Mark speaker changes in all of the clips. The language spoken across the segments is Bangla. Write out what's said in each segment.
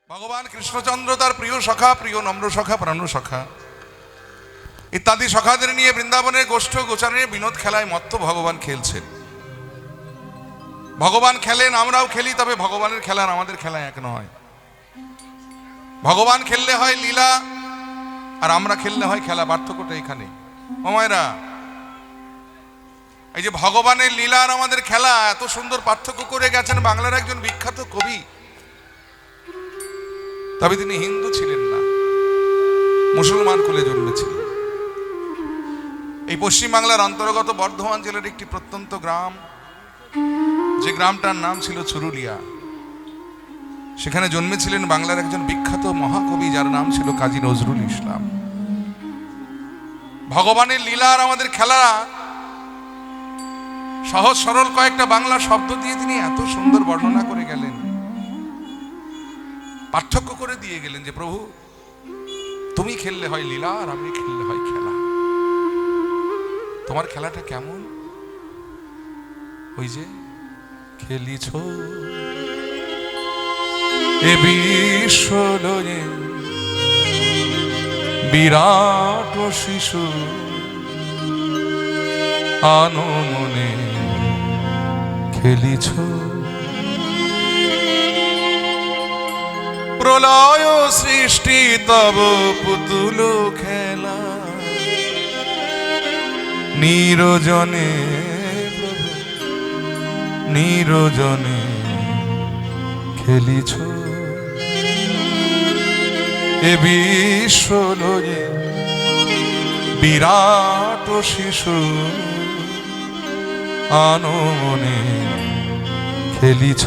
Speaker 1: ভগবান কৃষ্ণচন্দ্র তার প্রিয় সখা, প্রিয় নম্র সখা, প্রাণ সখা ইত্যাদি সখাদের নিয়ে বৃন্দাবনের গোষ্ঠ গোচারে বিনোদ খেলায় মত্ত ভগবান খেলছেন। ভগবান খেলেন, আমরাও খেলি, তবে ভগবানের খেলা আর আমাদের খেলা এক নয়। ভগবান খেললে হয় লীলা, আর আমরা খেললে হয় খেলা। পার্থক্যটা এখানে মায়েরা। এই যে ভগবানের লীলা আর আমাদের খেলা, এত সুন্দর পার্থক্য করে গেছেন বাংলার একজন বিখ্যাত কবি। তবে তিনি হিন্দু ছিলেন না, মুসলমান কুলে জন্মেছিলেন। এই পশ্চিম বাংলার অন্তর্গত বর্ধমান জেলার একটি প্রত্যন্ত গ্রাম, যে গ্রামটার নাম ছিল চুরুলিয়া। সেখানে জন্মেছিলেন বাংলার একজন বিখ্যাত মহাকবি, যার নাম ছিল কাজী নজরুল ইসলাম। ভগবানের লীলা আর আমাদের খেলা সহজ সরল কয়েকটা বাংলা শব্দ দিয়ে তিনি এত সুন্দর বর্ণনা করে গেলেন, পার্থক্য করে দিয়ে গেলেন যে প্রভু তুমি খেললে হয় লীলা, আর আমি খেললে হয় খেলা। তোমার খেলাটা কেমন? ওই যে খেলিছ এ বিশ্বলয়ে বিরাট শিশু আনমনে খেলিছ, প্রলয় সৃষ্টি তব পুতুল খেলা, নিরজনে নিরজনে খেলিছ এ বিশ্বলয়ে বিরাট শিশু আনমনে খেলিছ।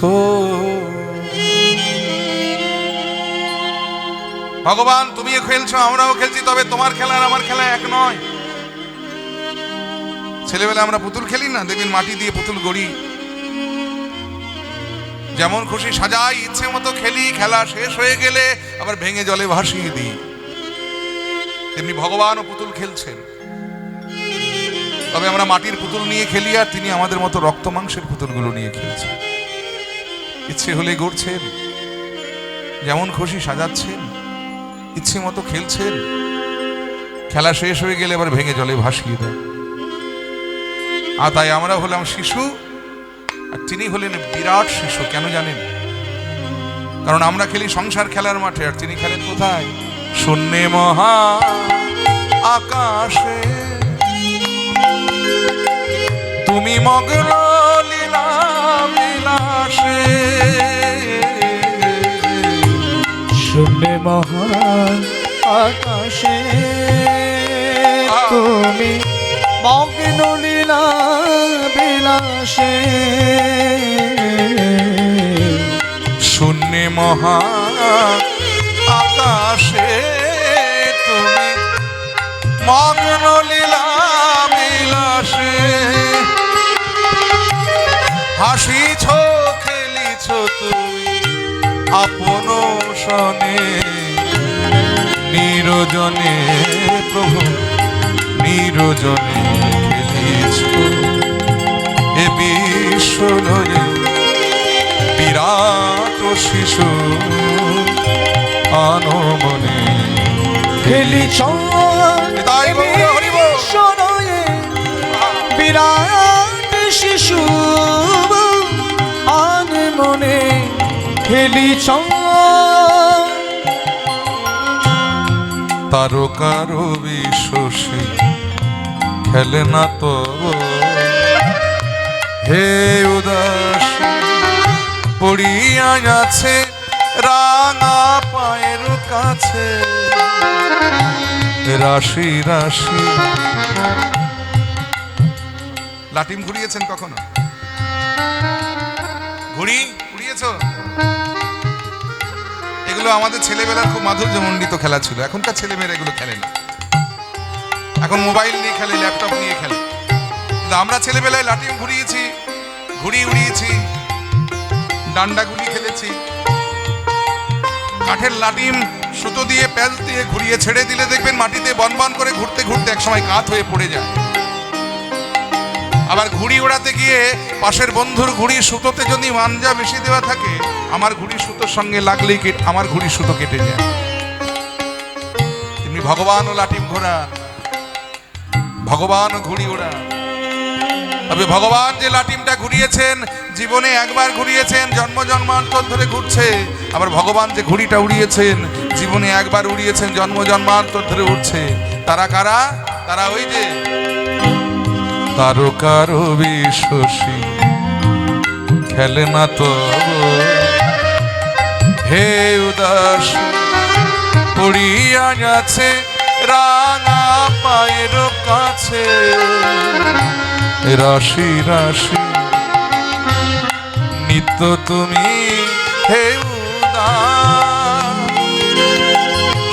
Speaker 1: ভগবান তুমিও খেলছো, আমরাও খেলছি, তবে তোমার খেলা আর আমার খেলা এক নয়। ছেলেবেলা আমরা পুতুল খেলি না, দেখবেন মাটি দিয়ে পুতুল গড়ি, যেমন খুশি সাজাই, ইচ্ছে মতো খেলি, খেলা শেষ হয়ে গেলে আবার ভেঙে জলে ভাসিয়ে দিই। তেমনি ভগবানও পুতুল খেলছেন, তবে আমরা মাটির পুতুল নিয়ে খেলি, আর তিনি আমাদের মতো রক্ত মাংসের পুতুলগুলো নিয়ে খেলছেন। ইচ্ছে হলে গড়ছেন, যেমন খুশি সাজাচ্ছেন, ইচ্ছে মতো খেলছেন, খেলা শেষ হয়ে গেলে আবার ভেঙে জলে ভাসিয়ে দেন। আর তাই আমরা হলাম শিশু, আর তিনি হলেন বিরাট শিশু। কেন জানেন? কারণ আমরা খেলি সংসার খেলার মাঠে, আর তিনি খেলেন কোথায়? শূন্যে মহা আকাশে তুমি মগ্ন লীলা বিলাসে,
Speaker 2: শূন্যে মহান আকাশে তুমি মগ্ন লীলা বিলাসে,
Speaker 1: শূন্যে মহা আকাশে তুমি মগ্ন লীলা বিলাসে, হাসিছ খেলিছ তুমি আপন সনে, নিরজনে প্রভু নিরজনে খেলিছ এ বিশ্বলয়ে বিরাট শিশু আনমনে
Speaker 2: খেলিছ বিশ্বলয়ে বিরাট শিশু আনমনে খেলিছ,
Speaker 1: তারকার বিশ্বসী খেলে না তো হে উদাসী, পড়িয়া আছে রাঙা পায়ের কাছে রাশি রাশি। লাটিম ঘুরিয়েছেন কখনো? ঘুড়ি উড়িয়েছ? এগুলো আমাদের ছেলেবেলার খুব মাধুর্যমণ্ডিত খেলা ছিল। এখনকার ছেলেমেয়েরা এগুলো খেলে না, এখন মোবাইল নিয়ে খেলে, ল্যাপটপ নিয়ে খেলে। কিন্তু আমরা ছেলেবেলায় লাটিম ঘুরিয়েছি, ঘুড়ি উড়িয়েছি, ডান্ডা গুলি খেলেছি। কাঠের লাটিম সুতো দিয়ে প্যাচ দিয়ে ঘুরিয়ে ছেড়ে দিলে দেখবেন মাটিতে বনবন করে ঘুরতে ঘুরতে একসময় কাত হয়ে পড়ে যায়। আবার ঘুড়ি ওড়াতে গিয়ে পাশের বন্ধুর ঘুড়ির সুতোতে যদি মাঞ্জা বেশি দেওয়া থাকে, আমার ঘুড়ির সুতোর সঙ্গে লাগলেই আমার ঘুড়ির সুতো কেটে যায়। তেমনি ভগবান ও লাটিম ঘোড়া, ভগবান ও ঘুড়ি ওড়া। তবে ভগবান যে লাটিমটা ঘুরিয়েছেন, জীবনে একবার ঘুরিয়েছেন, জন্ম জন্মান্তর ধরে ঘুরছে। আবার ভগবান যে ঘুড়িটা উড়িয়েছেন, জীবনে একবার উড়িয়েছেন, জন্ম জন্মান্তর ধরে উঠছে। তারা কারা? তারা ওই যে তারকার বিশ্বসী খেলে না তো হে উদাস পড়িয়া যাচ্ছে রাঙা পায়ের কাছে, রাশি রাশি নিত্য তুমি হে উদাস,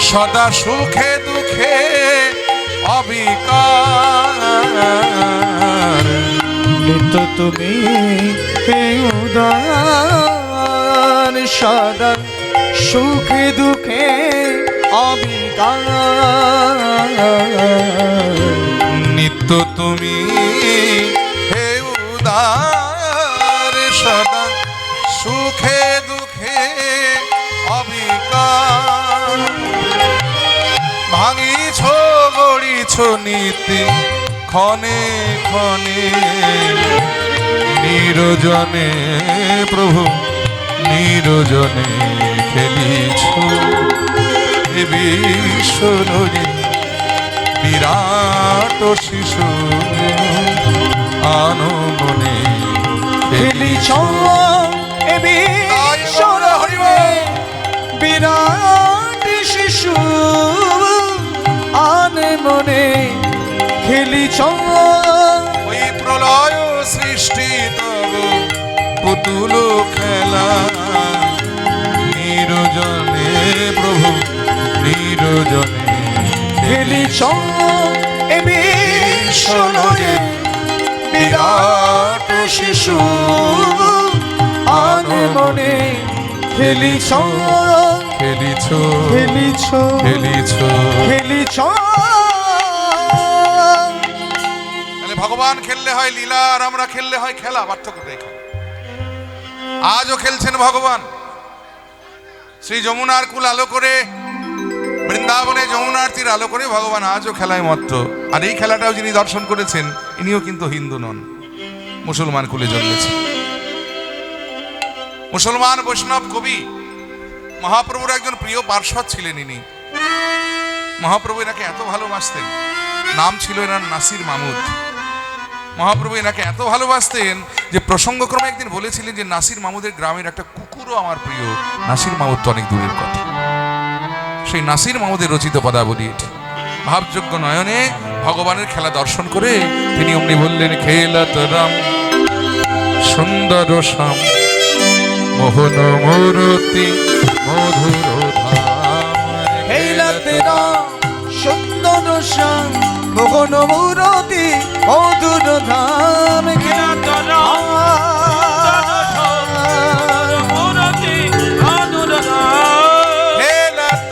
Speaker 1: সদা সুখে দুঃখে অবিকার,
Speaker 2: নিত্য তুমি হে উদার, সদা সুখে দুঃখে অবিকার,
Speaker 1: নিত্য তুমি হে উদার, সদা সুখে দুঃখে অবিকার, ভাঙিছ গড়িছ নীতি ক্ষণে ক্ষণে, নিরজনে প্রভু নিরজনে খেলিছ এ বিশ্বরে বিরাট শিশু আনমনে
Speaker 2: খেলিছ এ বিশ্বরে বিরাট শিশু আনে মনে, খেলিছ
Speaker 1: ওই প্রলয় সৃষ্টি তব পুতুল খেলা, নিরজনে প্রভু নিরজনে
Speaker 2: খেলিছ এ বিশ্বরে বিরাট শিশু আনে মনে, খেলিছ
Speaker 1: খেলিছ
Speaker 2: খেলিছ
Speaker 1: খেলিছ।
Speaker 2: খেলিছ।
Speaker 1: তাহলে ভগবান খেললে হয় লীলা, আর আমরা খেললে হয় খেলা। পার্থক্যটা এখানে। আজও খেলছেন ভগবান। শ্রী যমুনার কুল আলো করে, বৃন্দাবনে যমুনার তীর আলো করে ভগবান আজও খেলায় মত্ত। আর এই খেলাটাও যিনি দর্শন করেছেন, ইনিও কিন্তু হিন্দু নন, মুসলমান কুলে জন্মেছেন। মুসলমান বৈষ্ণব কবি, মহাপ্রভুর একজন প্রিয় পার্ষদ ছিলেন ইনি। মহাপ্রভু এনাকে এত ভালোবাসতেন, নাম ছিল এনার নাসির মামুদ। মহাপ্রভু এনাকে এত ভালোবাসতেন যে প্রসঙ্গক্রমে একদিন বলেছিলেন যে নাসির মামুদের গ্রামের একটা কুকুরও আমার প্রিয়। নাসির মামুদ তো অনেক দূরের কথা। সেই নাসির মামুদের রচিত পদাবলী এটি। ভাবযোগ্য নয়নে ভগবানের খেলা দর্শন করে তিনি অমনি বললেন, খেলত রাম সুন্দর শ্যাম মোহন মূরতি মধুর ধাম,
Speaker 2: খেলত রাম সুন্দর শ্যাম মোহন মূরতি মধুর ধাম, খেলত রাম মূরতি মধুর ধাম,
Speaker 1: খেলত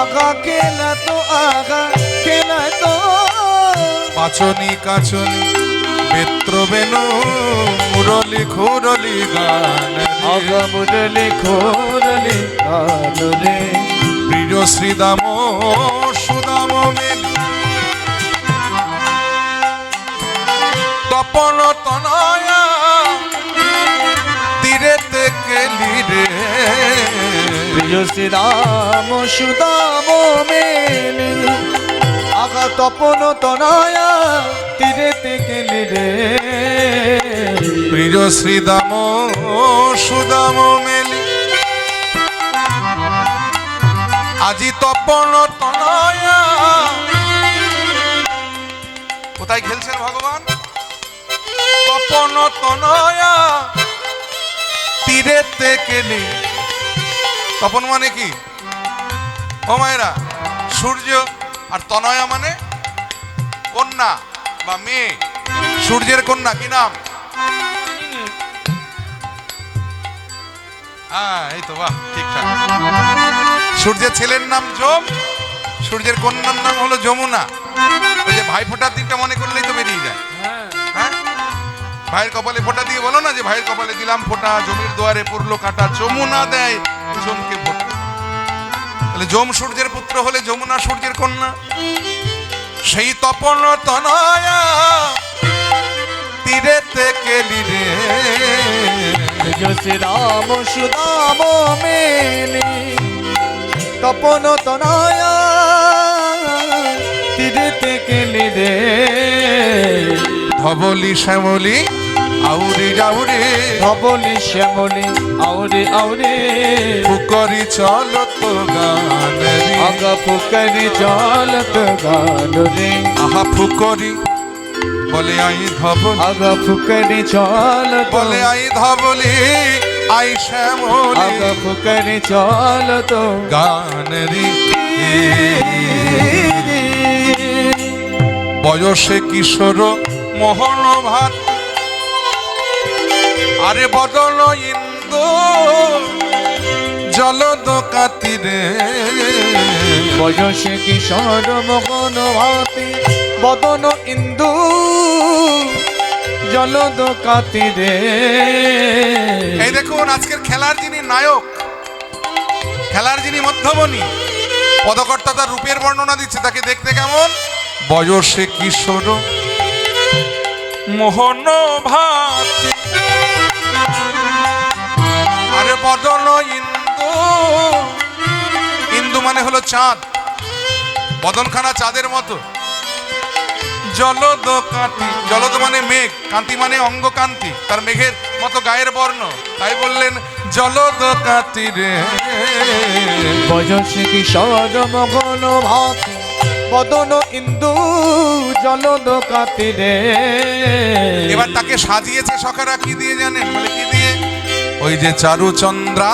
Speaker 2: আগা খেলত আগা খেলত
Speaker 1: পাচনি কাচনি বেত্র বেনু মুরলি খুরলি গান,
Speaker 2: আগা মুরলি খোরলি গান রে,
Speaker 1: প্রিয় শ্রীদাম সুদাম মেলি তপন তনয়া তীরেতে কেলি রে,
Speaker 2: প্রিয় শ্রীরাম সুদাম মেলি আগা তপন তনয়া তীরেতে গেলি রে,
Speaker 1: প্রিয় শ্রীদাম সুদাম মেলি আজি তপন তনয়া। কোথায় খেলছেন ভগবান? তপন তনয়া তীরেতে কেলি। তপন মানে কি ও মায়েরা? সূর্য। আর তনয়া মানে কন্যা বা মেয়ে। সূর্যের কন্যা কি নাম? হ্যাঁ, এই তো, বাহ, ঠিকঠাক। সূর্যের ছেলের নাম যম, সূর্যের কন্যার নাম হলো যমুনা। ওই যে ভাইফোঁটার দিনটা মনে করলেই তো বেরিয়ে যায়। হ্যাঁ, ভাইয়ের কপালে ফোঁটা দিয়ে বলো না যে ভাইয়ের কপালে দিলাম ফোঁটা, জমির দুয়ারে পড়লো কাটা, যমুনা দেয় জমকে ফোঁটা। তাহলে যম সূর্যের পুত্র হলে যমুনা সূর্যের কন্যা। সেই তপন তনয়া তীরে থেকে লিরে
Speaker 2: শ্রীরাম সুদাম মেলে তপন তনয়া তীরে থেকে লিরে
Speaker 1: ধবলি শ্যামলি আউরি আউরি
Speaker 2: ধবলি শ্যামলি আউরে আউরে
Speaker 1: পুকরি চলত গান রে।
Speaker 2: আগা পুকরি চলত গান রে
Speaker 1: আহা ফুকরি বলে আই ধবলি,
Speaker 2: আগা পুকরি চলত
Speaker 1: বলে আই ধবলি আই শ্যামলি
Speaker 2: আগা পুকরি চলত
Speaker 1: গান রে। বয়সে কিশোর মোহন ভাত, আরে বদল ইন্দু জলদ কাতিরে।
Speaker 2: বয়সে কিশোর মোহন ভাতি বদন ইন্দু জলদ কাতিরে।
Speaker 1: এই দেখুন আজকের খেলার যিনি নায়ক, খেলার যিনি মধ্যমণি, পদকর্তা তার রূপের বর্ণনা দিচ্ছে, তাকে দেখতে কেমন? বয়সে কিশোর মোহন ভাতি, আরে বদন ইন্দু। ইন্দু মানে হলো চাঁদ, বদনখানা চাঁদের মতো। জলদ কান্তি, জলদ মানে মেঘ, কান্তি মানে অঙ্গ কান্তি, তার মেঘের মতো গায়ের বর্ণ, তাই বললেন জলদ কান্তি রে।
Speaker 2: বয়সে কিশোর মোহন ভাতি বদন ইন্দু জলদ কাতিরে।
Speaker 1: এবার তাকে সাজিয়েছে সখারা কি দিয়ে জানেন? বলে কি দিয়ে? ওই যে চারুচন্দ্রা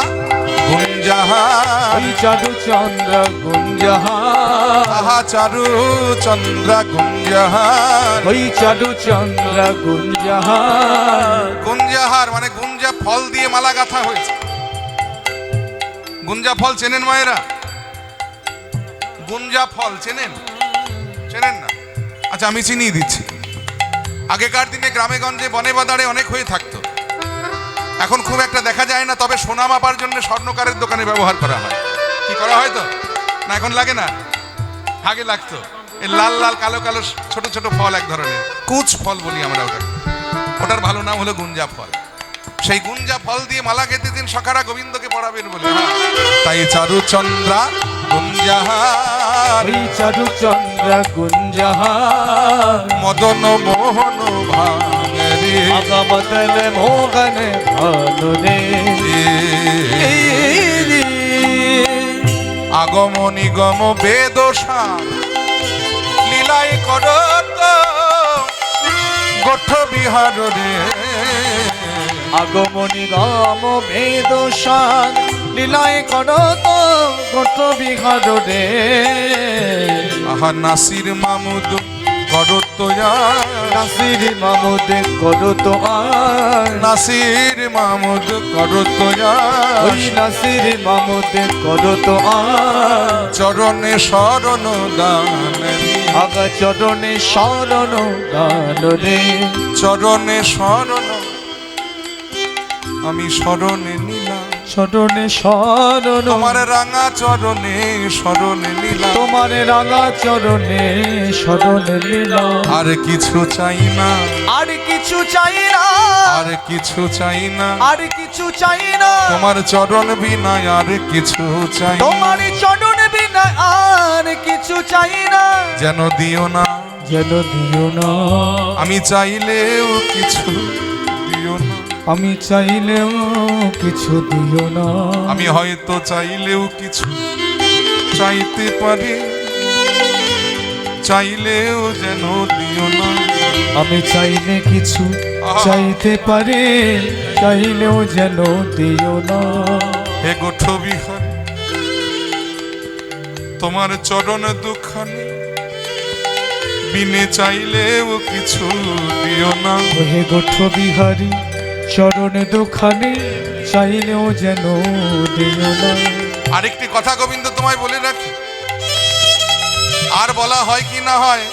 Speaker 1: গুঞ্জাহার,
Speaker 2: ওই চারুচন্দ্র গুঞ্জাহার,
Speaker 1: আহা চারুচন্দ্রা গুঞ্জাহার।
Speaker 2: ওই চারুচন্দ্র গুঞ্জাহার।
Speaker 1: গুঞ্জাহার মানে গুঞ্জা ফল দিয়ে মালা গাঁথা হয়েছে। গুঞ্জা ফল চেনেন মায়েরা? গুঞ্জা ফল চেনেন? চেনেন না? আচ্ছা আমি চিনিয়ে দিচ্ছি। আগেকার দিনে গ্রামে গঞ্জে বনে বাদারে অনেক হয়ে থাকতো, এখন খুব একটা দেখা যায় না, তবে সোনা মাপার জন্য স্বর্ণকারের দোকানে ব্যবহার করা হয়। কি করা হয় তো না? এখন লাগে না, আগে লাগতো। এই লাল লাল কালো কালো ছোট ছোট ফল, এক ধরনের কুচ ফল বলি আমরা ওটাকে, ওটার ভালো নাম হলো গুঞ্জা ফল। সেই গুঞ্জা ফল দিয়ে মালা গেঁথে দিন সখারা গোবিন্দকে পড়াবেন বলে। তাই চারুচন্দ্রা গুঞ্জাহার,
Speaker 2: ওই চারুচন্দ্র গুঞ্জাহার।
Speaker 1: মদন মোহন ভাঙরে
Speaker 2: আগা বদল মোহন ভালো রে।
Speaker 1: আগম নিগম বেদসার লীলাই করত গোঠ বিহার রে।
Speaker 2: আগমনি গম বেদসান লীলায় করত গোট বিহার রে।
Speaker 1: আহা নাসির মামুদ করত
Speaker 2: নাসির মামুদ করত আর,
Speaker 1: নাসির মামুদ করত
Speaker 2: ওই নাসির মামুদ করত আর।
Speaker 1: চরণে শরণ দান রে।
Speaker 2: আগা চরণে শরণ দান রে।
Speaker 1: চরণে শরণ আমি শরণে নিলাম,
Speaker 2: চরণে শরণ
Speaker 1: তোমার রাঙা চরণে শরণে নিলাম।
Speaker 2: তোমার রাঙা চরণে শরণ লীলা।
Speaker 1: আর কিছু চাই না,
Speaker 2: আর কিছু চাই না,
Speaker 1: আর কিছু চাই না,
Speaker 2: আর কিছু চাই না।
Speaker 1: তোমার চরণ বিনা আর কিছু চাই না।
Speaker 2: তোমার চরণ বিনা আর কিছু চাই না।
Speaker 1: যেন দিও না,
Speaker 2: যেন দিও না,
Speaker 1: আমি চাইলেও কিছু দিও না।
Speaker 2: আমি চাইলেও কিছু দিও না।
Speaker 1: আমি হয়তো চাইলেও কিছু চাইতে পারি, চাইলেও যেন দিও না।
Speaker 2: আমি চাইলে কিছু চাইতে পারি, চাইলেও যেন দিও না।
Speaker 1: হে গোঠ বিহার তোমার চরণ দুখানি বিনে চাইলেও কিছু দিও না।
Speaker 2: হে গোঠ বিহারী চরণ দুখানি চাইলেও যেন দিও না।
Speaker 1: আরেকটি কথা গোবিন্দ তোমায় বলে রাখি, আর বলা হয় কি না হয়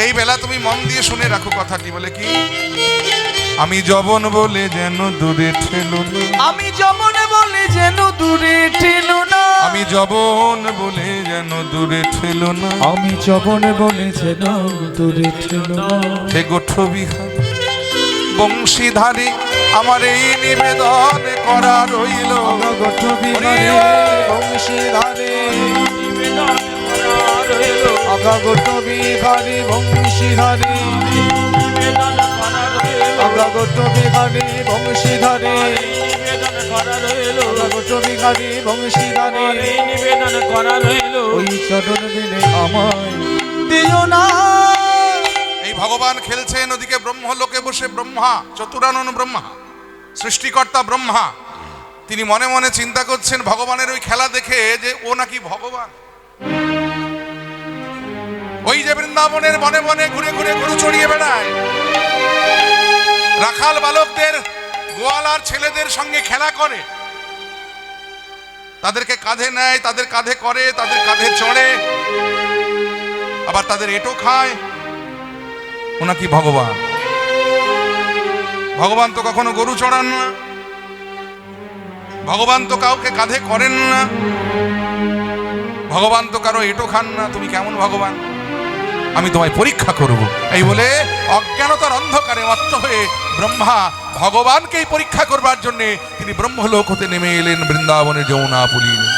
Speaker 1: এই বেলা তুমি মন দিয়ে শুনে রাখো কথাটি, বলে কি, আমি যবন বলে যেন দূরে ঠেলো না,
Speaker 2: আমি যমনে বলে যেন দূরে ঠেলো না,
Speaker 1: আমি যবন বলে যেন দূরে ঠেলো না,
Speaker 2: আমি যবনে বলে যেন দূরে ঠেলো না।
Speaker 1: হে গোঠবিহার বংশীধারী আমার এই নিবেদন করা রইল,
Speaker 2: গোঠবিহারে বংশীধারে আগা গোঠবিহারে বংশীধারে আগা গোঠবিহারে বংশীধারে আগা গোঠবিহারে বংশীধারে
Speaker 3: নিবেদন করা রইল।
Speaker 2: ওই চরণ বিনে আমায় দিও না।
Speaker 1: এই ভগবান খেলছেন, ওদিকে ব্রহ্মলোকে বসে ব্রহ্মা, চতুরানন ব্রহ্মা, সৃষ্টিকর্তা ব্রহ্মা, তিনি মনে মনে চিন্তা করছেন ভগবানের ওই খেলা দেখে যে ও নাকি ভগবান। ওই যে বৃন্দাবনের বনে বনে ঘুরে ঘুরে গরু চড়িয়ে বেড়ায়, রাখাল বালকদের গোয়ালার ছেলেদের সঙ্গে খেলা করে, তাদেরকে কাঁধে নেয়, তাদের কাঁধে করে, তাদের কাঁধে চড়ে, আবার তাদের এঁটো খায়, ও নাকি ভগবান। ভগবান তো কখনো গরু চড়ান না, ভগবান তো কাউকে কাঁধে করেন না, ভগবান তো কারো এঁটো খান না, তুমি কেমন ভগবান, আমি তোমায় পরীক্ষা করব। এই বলে অজ্ঞানতার অন্ধকারে মত্ত হয়ে ব্রহ্মা ভগবানকেই পরীক্ষা করবার জন্য তিনি ব্রহ্মলোক হতে নেমে এলেন বৃন্দাবনের যমুনা পুলিনে।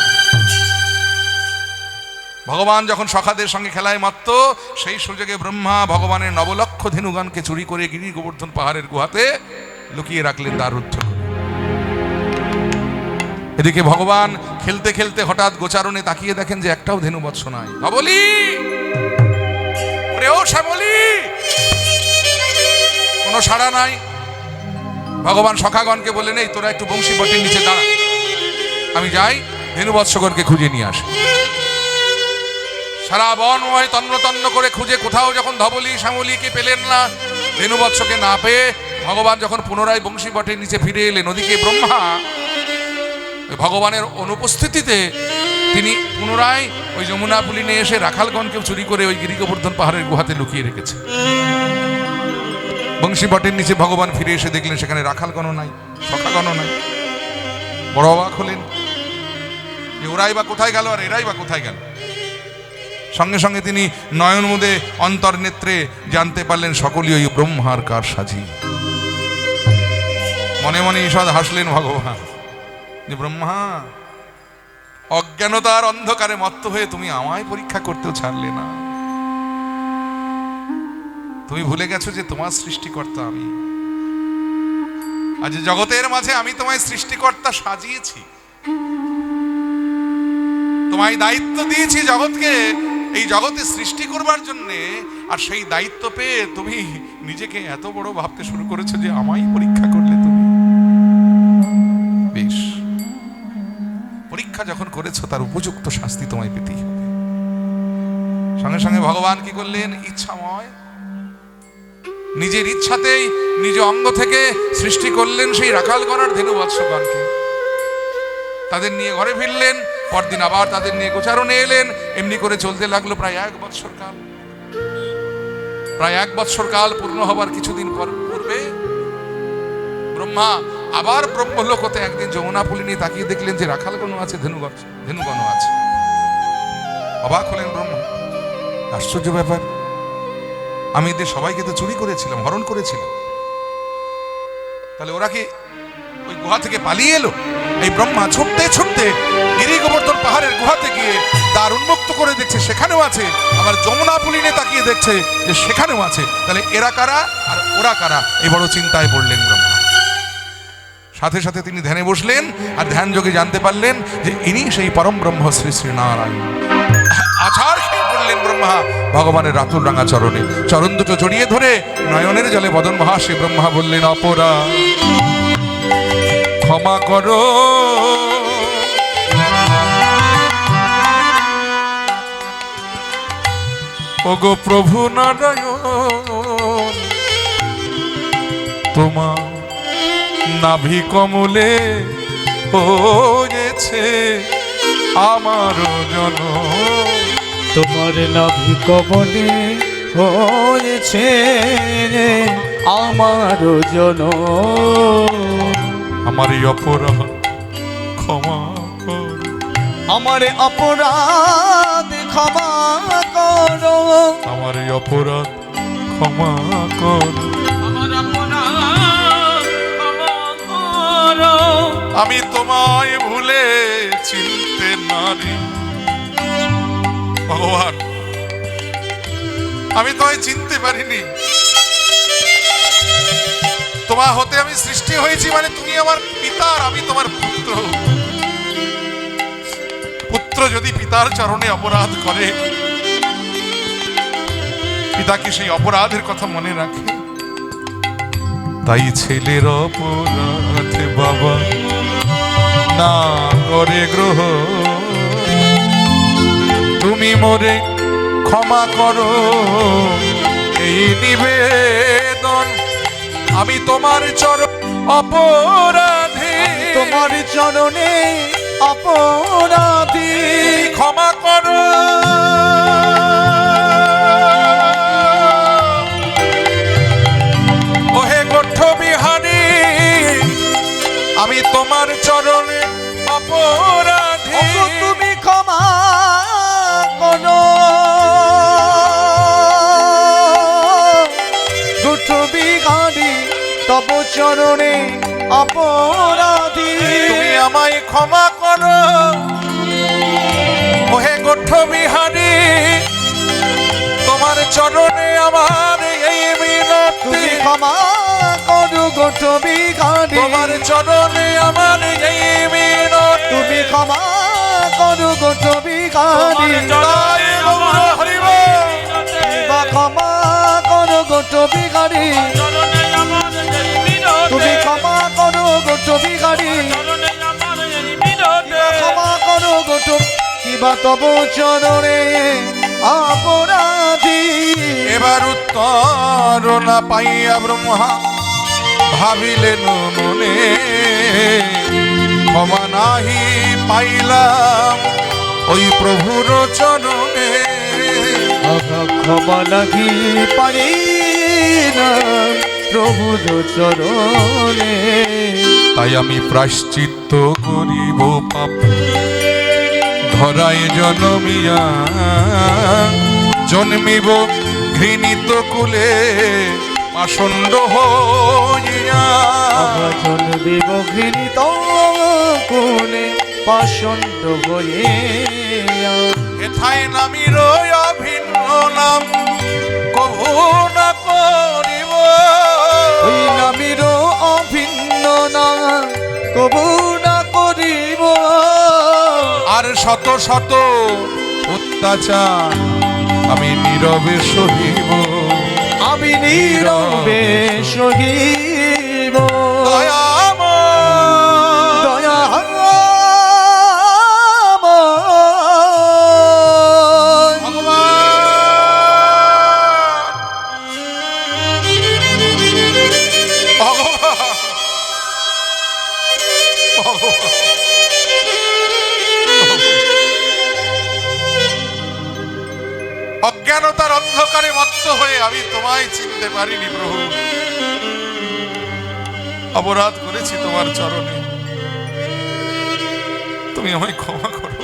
Speaker 1: ভগবান যখন সখাদের সঙ্গে খেলায় মত্ত, সেই সুযোগে ব্রহ্মা ভগবানের নবলক্ষ ধেনুগণকে চুরি করে গিরি গোবর্ধন পাহাড়ের গুহাতে লুকিয়ে রাখলেন দ্বারুদ্ধ করে। এদিকে ভগবান খেলতে খেলতে হঠাৎ গোচারণে তাকিয়ে দেখেন যে একটাও ধেনু বৎস নাই। ধবলি, ওরে ও শ্যামলি, কোনো সাড়া নাই। ভগবান সখাগণকে বললেন, এই তোরা একটু বংশী বটের নিচে দাঁড়া, আমি যাই ধেনু বৎসগণকে খুঁজে নিয়ে আসি। সারা বনময় তন্ন তন্ন করে খুঁজে কোথাও যখন ধবলি শ্যামলিকে পেলেন না, ধেনুবৎসকে না পেয়ে ভগবান যখন পুনরায় বংশী বটের নিচে ফিরে এলেন, ওদিকে ব্রহ্মা ভগবানের অনুপস্থিতিতে তিনি পুনরায় ওই যমুনা পুলিনে এসে রাখালগণকে চুরি করে ওই গিরি গোবর্ধন পাহাড়ের গুহাতে লুকিয়ে রেখেছে। বংশী বটের নিচে ভগবান ফিরে এসে দেখলেন সেখানে রাখালগণও নাই, সখাগণও নাই। বড় অবাক হলেন যে ওরাই বা কোথায় গেল আর এরাই বা কোথায় গেল। সঙ্গে সঙ্গে তিনি নয়ন মুদে অন্তর্নেত্রে জানতে পারলেন সকলেই ওই ব্রহ্মার কার সাজি। মনে মনে ঈষৎ হাসলেন ভগবান যে ব্রহ্মা, অজ্ঞানতার অন্ধকারে মত্ত হয়ে তুমি আমায় পরীক্ষা করতেও ছাড়লে না। তুমি ভুলে গেছো যে তোমার সৃষ্টিকর্তা আমি, আজ জগতের মাঝে আমি তোমায় সৃষ্টিকর্তা সাজিয়েছি, তোমায় দায়িত্ব দিয়েছি জগৎকে, এই জগতে সৃষ্টি করবার জন্য। আর সেই দায়িত্ব পেয়ে তুমি নিজেকে এত বড় ভাবতে শুরু করেছো যে আমায় পরীক্ষা করলে তুমি। বেশ, পরীক্ষা যখন করেছো তার উপযুক্ত শাস্তি তোমায় পেতেই হবে। সঙ্গে সঙ্গে ভগবান কি করলেন, ইচ্ছাময় নিজের ইচ্ছাতেই নিজ অঙ্গ থেকে সৃষ্টি করলেন সেই রাখালগণের ধেনুবৎসগণকে। তাদের নিয়ে ঘরে ফিরলেন, পরদিন আবার তাদের নিয়ে গোচারণে এলেন। এমনি করে চলতে লাগলো প্রায় 1 বৎসর কাল। প্রায় 1 বৎসর কাল পূর্ণ হবার কিছুদিন পূর্বে ব্রহ্মা আবার ব্রহ্মলোকতে একদিন যমুনা পুলিনে তাকিয়ে দেখলেন যে রাখালগণও আছে, ধেনুগণও আছে। অবাক হলেন ব্রহ্মা, আশ্চর্য ব্যাপার, আমি এদের সবাইকে তো চুরি করেছিলাম, হরণ করেছিলাম, তাহলে ওরা কি ওই গুহা থেকে পালিয়ে এলো? এই ব্রহ্মা ছুটতে ছুটতে গিরি গোবর্ধন পাহাড়ের গুহাতে গিয়ে দ্বার উন্মুক্ত করে দেখছে সেখানেও আছে, আবার যমুনা পুলিনে তাকিয়ে দেখছে যে সেখানেও আছে। তাহলে এরা কারা আর ওরা কারা? এই বড় চিন্তায় পড়লেন ব্রহ্মা। সাথে সাথে তিনি ধ্যানে বসলেন, আর ধ্যান যোগে জানতে পারলেন যে ইনি সেই পরম ব্রহ্ম শ্রী শ্রী নারায়ণ। আছাড় খেয়ে পড়লেন ব্রহ্মা ভগবানের রাতুল রাঙা চরণে, চরণ দুটো জড়িয়ে ধরে নয়নের জলে বদন মহাশে ব্রহ্মা বললেন, অপরাধ ক্ষমা করো, ওগো প্রভু নারায়ণ, তোমার নাভি কমলে হয়েছে আমার জনম,
Speaker 2: তোমার নাভি কমলে হয়েছে আমার জন।
Speaker 1: আমার এই অপরাধ ক্ষমা কর,
Speaker 2: আমার অপরাধ ক্ষমা করো,
Speaker 1: আমার এই অপরাধ ক্ষমা কর।
Speaker 3: আমার অপরাধ ক্ষমা করো।
Speaker 1: আমি তোমায় ভুলে চিনতে নারি। ভগবান, আমি তোমায় চিনতে পারিনি। তোমার হতে আমি সৃষ্টি হয়েছি, মানে তুমি আমার পিতা আর আমি তোমার পুত্র। পুত্র যদি পিতার চরণে অপরাধ করে, পিতা কি সেই অপরাধের কথা মনে রাখে? তাই ছেলের অপরাধ বাবা না করে গ্রহ, তুমি মোরে ক্ষমা করো এই নিবেদন। আমি তোমার চরণ অপরাধী,
Speaker 2: তোমার চরণে অপরাধী,
Speaker 1: ক্ষমা করো। ওহে গোষ্ঠ বিহারী, আমি তোমার চরণে অপরাধী,
Speaker 2: ওগো তুমি ক্ষমা করো। দুঃখ বিহারী তব চরণে অপরাধী,
Speaker 1: তুমি আমায় ক্ষমা করো। ওহে গোষ্ঠ বিহারী, তোমার চরণে আমার এই মিনতি,
Speaker 2: তুমি ক্ষমা করো গোষ্ঠ বিহারী,
Speaker 1: তোমার চরণে আমার এই মিনতি,
Speaker 2: তুমি ক্ষমা করো গোষ্ঠ বিহারী,
Speaker 1: তাই গৌর হরিব।
Speaker 2: বা ক্ষমা করো গোষ্ঠ বিহারী,
Speaker 3: চরণে আমার এই মিনতি,
Speaker 2: তুমি ক্ষমা করো গোষ্ঠ বিহারী,
Speaker 3: চরণে আমার এই মিনতি,
Speaker 2: ক্ষমা করো গোষ্ঠ কিবা তব চরণে অপরাধী।
Speaker 1: এবার উত্তর না পাইয়া ব্রহ্মা ভাবিলেন মনে, ক্ষমা নাহি পাইলাম ওই প্রভুর চরণে।
Speaker 2: ক্ষমা লাগি পারি না প্রভুর চরণে,
Speaker 1: তাই আমি প্রায়শ্চিত্ত করিব পাপ ধরায় জনমিয়া, জন্মিব ঘৃণিত কুলে পাষণ্ড হইয়া।
Speaker 2: জন্মিব ঘৃণিত কোলে পাষণ্ড হয়ে,
Speaker 1: এথায় নামির অভিন্ন নাম কভু না করিব,
Speaker 2: ওই নামির অভিন্ন না কবু না করিব।
Speaker 1: আর শত শত অত্যাচার আমি নীরবে সহিব,
Speaker 2: আমি নীরবে সহিব।
Speaker 1: দয়াময়
Speaker 2: দয়াময়
Speaker 1: অজ্ঞানতার অন্ধকারে মত্ত হয়ে আমি তোমায় চিনতে পারিনি প্রভু। অপরাধ করেছি তোমার চরণে, তুমি আমায় ক্ষমা করো,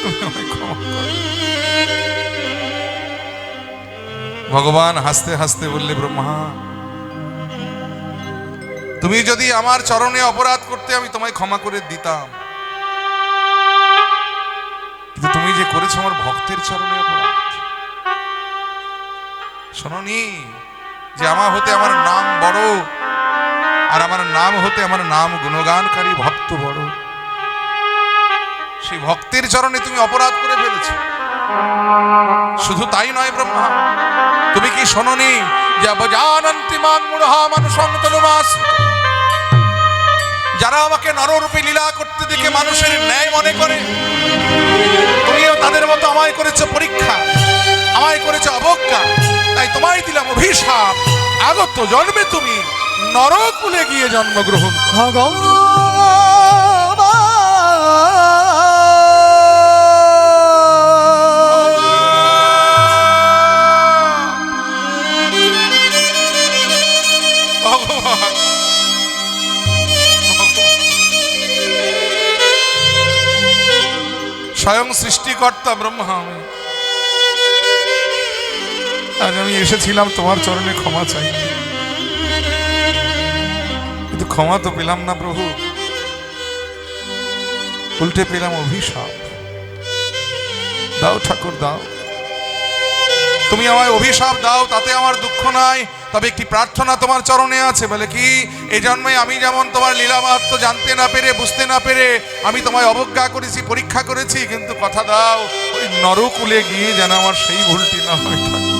Speaker 1: তুমি আমায় ক্ষমা করো। ভগবান হাসতে হাসতে বললে, ব্রহ্মা তুমি যদি আমার চরণে অপরাধ করতে আমি তোমায় ক্ষমা করে দিতাম, কিন্তু তুমি যে করেছো আমার ভক্তের চরণে অপরাধ। শোনোনি যে আমার হতে আমার নাম বড়, আর আমার নাম হতে আমার নাম গুণগানকারী ভক্ত বড়। সেই ভক্তের চরণে তুমি অপরাধ করে ফেলেছো। শুধু তাই নয় ব্রহ্মা, তুমি কি শোনোনি যে অবজানন্তি মাং মূঢ়া মানুষং তনুমাস, যারা আমাকে নররূপে লীলা করতে দেখে মানুষের ন্যায় মনে করে, তুমিও তাদের মতো আমায় করেছো পরীক্ষা, আমায় করেছো অবজ্ঞা। তাই তোমায় দিলাম অভিশাপ, আগত জন্মে তুমি নরকুলে গিয়ে জন্মগ্রহণ করো।
Speaker 2: ভগবান।
Speaker 1: স্বয়ং সৃষ্টিকর্তা ব্রহ্মা আমি। আজ আমি এসেছিলাম তোমার চরণে ক্ষমা চাই, কিন্তু ক্ষমা তো পেলাম না প্রভু, উল্টে পেলাম অভিশাপ। দাও ঠাকুর দাও, তুমি আমায় অভিশাপ দাও, তাতে আমার দুঃখ নাই, তবে একটি প্রার্থনা তোমার চরণে আছে। বলে কি, এই জন্মে আমি যেমন তোমার লীলা মাহাত্ম্য জানতে না পেরে, বুঝতে না পেরে আমি তোমায় অবজ্ঞা করেছি, পরীক্ষা করেছি, কিন্তু কথা দাও ওই নরকুলে গিয়ে যেন আমার সেই ভুলটি না হয় ঠাকুর।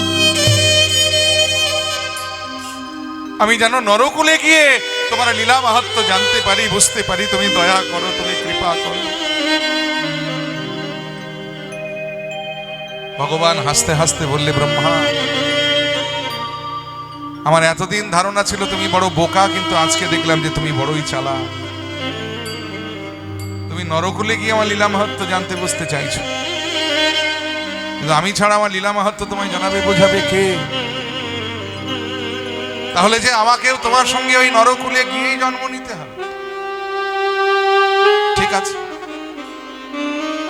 Speaker 1: আমি যেন নরকুলে গিয়ে তোমার লীলা মাহাত্ম্য জানতে পারি, বুঝতে পারি। তুমি দয়া করো, তুমি কৃপা করো। ভগবান হাসতে হাসতে বললে, ব্রহ্মা, আমার এতদিন ধারণা ছিল তুমি বড় বোকা, কিন্তু আজকে দেখলাম যে তুমি বড়ই চালাক। তুমি নরকুলে গিয়ে আমার লীলা মাহাত্ম্য জানতে বুঝতে চাইছো, কিন্তু আমি ছাড়া আমার লীলা মাহাত্ম্য তোমায় জানাবে, বোঝাবে কে? তাহলে যে আমাকেও তোমার সঙ্গে ওই নরকুলে গিয়েই জন্ম নিতে হবে। ঠিক আছে,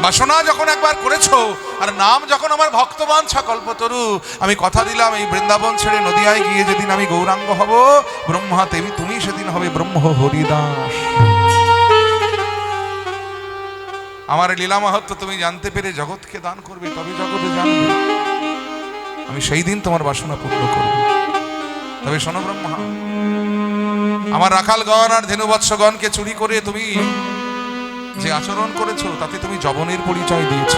Speaker 1: বাসনা যখন একবার করেছো, আর নাম যখন আমার ভক্তবাঞ্ছা কল্পতরু, আমি কথা দিলাম এই বৃন্দাবন ছেড়ে নদিয়ায় গিয়ে যেদিন আমি গৌরাঙ্গ হব, ব্রহ্মা দেবী তুমি সেদিন হবে ব্রহ্ম হরিদাস। আমার লীলা মাহাত্ম্য তুমি জানতে পেরে জগৎকে দান করবে, তবে জগতে জানবে। আমি সেই দিন তোমার বাসনা পূর্ণ করব। তবে শোনো ব্রহ্মা, আমার রাখালগণ আর ধেনুবৎসগণকে চুরি করে তুমি যে আচরণ করেছো, তাতে তুমি যবনের পরিচয় দিয়েছ।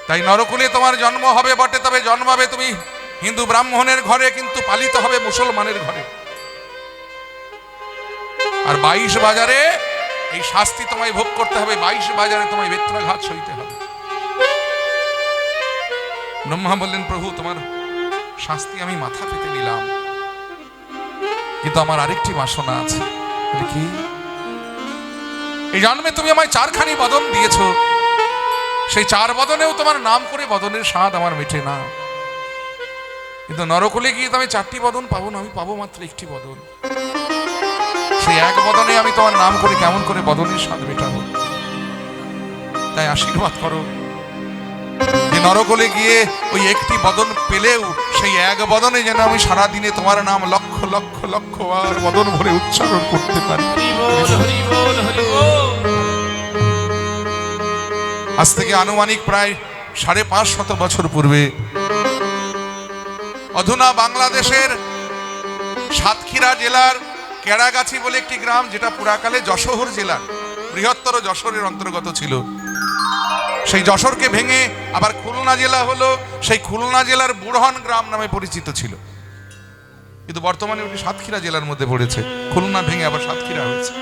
Speaker 1: তাই নরকুলে তোমার জন্ম হবে বটে, তবে জন্মাবে তুমি হিন্দু ব্রাহ্মণের ঘরে, কিন্তু পালিত হবে মুসলমানের ঘরে। আর 22 বাজারে এই শাস্তি তোমায় ভোগ করতে হবে, 22 বাজারে তোমায় বেত্রাঘাত সইতে হবে। ব্রহ্মা বললেন, প্রভু তোমার শাস্তি আমি মাথা পেতে নিলাম, কিন্তু আমার আরেকটি বাসনা আছে। কি? এই জন্মে তুমি আমায় 4খানি বদন দিয়েছো, সেই 4 বদনেও তোমার নাম করে বদনের স্বাদ আমার মেটে না। কিন্তু নরকুলে গিয়ে তো আমি 4টি বদন পাবো না, আমি পাবো মাত্র 1টি বদন। সেই এক বদনে আমি তোমার নাম করে কেমন করে বদনের স্বাদ মেটাবো? তাই আশীর্বাদ করো যে নরকুলে গিয়ে ওই 1টি বদন পেলেও সেই এক বদনে যেন আমি সারা দিনে তোমার নাম লক্ষ লক্ষ লক্ষ আর বদন ভরে উচ্চারণ করতে পারি। আজ থেকে আনুমানিক প্রায় 550 বছর পূর্বে, অধুনা বাংলাদেশের সাতক্ষীরা জেলার কেড়াগাছি বলে একটি গ্রাম, যেটা পুরাকালে যশোর জেলার বৃহত্তর যশোরের অন্তর্গত ছিল, সেই যশোরকে ভেঙে আবার খুলনা জেলা হলো। সেই খুলনা জেলার বুড়হন গ্রাম নামে পরিচিত ছিল, কিন্তু বর্তমানে ওটি সাতক্ষীরা জেলার মধ্যে পড়েছে। খুলনা ভেঙে আবার সাতক্ষীরা হয়েছে।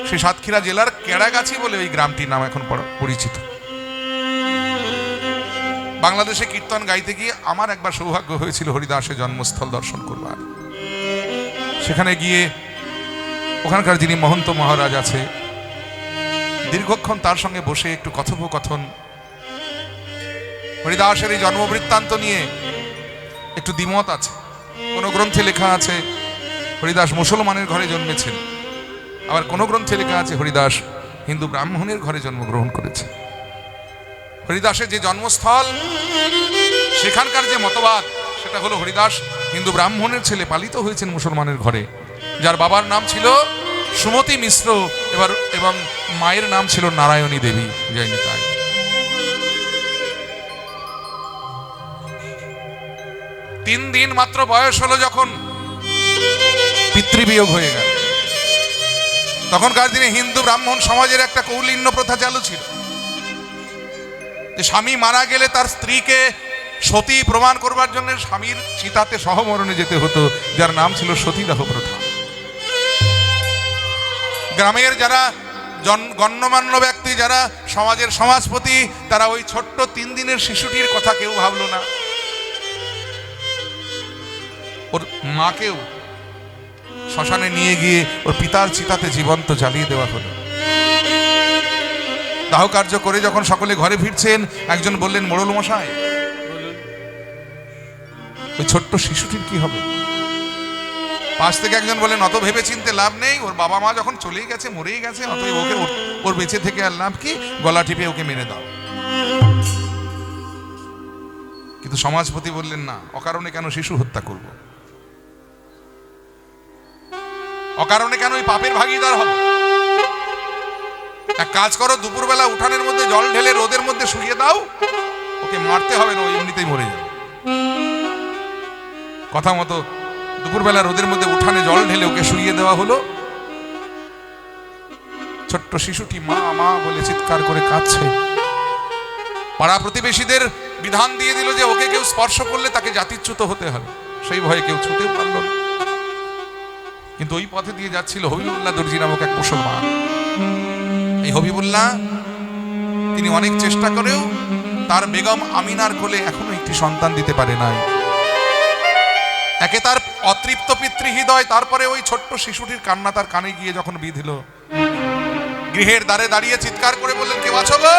Speaker 1: সেই সাতক্ষীরা জেলার কেড়াগাছি বলে ওই গ্রামটির নাম এখন পরিচিত। বাংলাদেশে কীর্তন গাইতে গিয়ে আমার একবার সৌভাগ্য হয়েছিল হরিদাসের জন্মস্থল দর্শন করবার। সেখানে গিয়ে ওখানকার যিনি মহন্ত মহারাজ আছে, দীর্ঘক্ষণ তার সঙ্গে বসে একটু কথোপকথন, হরিদাসের এই জন্মবৃত্তান্ত নিয়ে একটু দ্বিমত আছে। কোনো গ্রন্থে লেখা আছে হরিদাস মুসলমানের ঘরে জন্মেছেন, আবার কোনো গ্রন্থে লেখা আছে হরিদাস হিন্দু ব্রাহ্মণের ঘরে জন্মগ্রহণ করেছে। হরিদাসের যে জন্মস্থল, সেখানকার যে মতবাদ, সেটা হলো হরিদাস হিন্দু ব্রাহ্মণের ছেলে, পালিত হয়েছেন মুসলমানের ঘরে, যার বাবার নাম ছিল সুমতি মিশ্র এবং মায়ের নাম ছিল নারায়ণী দেবী। জয় নিতাই। 3 দিন মাত্র বয়স হলো যখন পিতৃবিয়োগ হয়ে গেল। তখনকার দিনে হিন্দু ব্রাহ্মণ সমাজের একটা কৌলিন্য প্রথা চালু ছিল যে স্বামী মারা গেলে তার স্ত্রীকে সতী প্রমাণ করবার জন্য স্বামীর চিতাতে সহমরণে যেতে হতো, যার নাম ছিল সতীদাহ প্রথা। গ্রামের যারা গণ্যমান্য ব্যক্তি, যারা সমাজের সমাজপতি, তারা ওই ছোট্ট 3 দিনের শিশুটির কথা কেউ ভাবলো না। ওর মাকেও শ্মশানে নিয়ে গিয়ে ওর পিতার চিতাতে জীবন্ত জ্বালিয়ে দেওয়া হলো। দাহ কার্য করে যখন সকলে ঘরে ফিরছেন, একজন বললেন, মোড়ল মশাই, ওই ছোট্ট শিশুটির কি হবে? পাশ থেকে একজন বলেন অত ভেবে চিনতে লাভ নেই, ওর বাবা মা যখন চলেই গেছে, মরেই গেছে, অতএব ওকে ওর বেঁচে থেকে আর লাভ কি, গলা টিপে ওকে মেরে দাও। কিন্তু সমাজপতি বললেন না, অকারণে কেন শিশু হত্যা করব, অকারণে কেন ওই পাপের ভাগীদার হব। এক কাজ করো, দুপুরবেলা উঠানের মধ্যে জল ঢেলে রোদের মধ্যে শুইয়ে দাও, ওকে মারতে হবে না, ও এমনিতেই মরে যাবে। কথা মতো দুপুরবেলা রোদের মধ্যে উঠানে জল ঢেলে ওকে শুইয়ে দেওয়া হলো। ছোট্ট শিশুটি মা মা বলে চিৎকার করে কাঁদছে। পাড়া প্রতিবেশীদের বিধান দিয়ে দিল যে ওকে কেউ স্পর্শ করলে তাকে জাতিচ্যুত হতে হবে, সেই ভয়ে কেউ ছুটেও পারল না। কিন্তু ওই পথে দিয়ে যাচ্ছিল হবিবুল্লাহ দর্জি নামক এক মুসলমান। এই হবিবুল্লাহ তিনি অনেক চেষ্টা করেও তার বেগম আমিনার কোলে এখনো একটি সন্তান দিতে পারে নাই। একে তার অতৃপ্ত পিতৃহৃদয়, তারপরে ওই ছোট্ট শিশুটির কান্না তার কানে গিয়ে যখন বিঁধল, গৃহের দ্বারে দাঁড়িয়ে চিৎকার করে বললেন, কেউ আছো গো?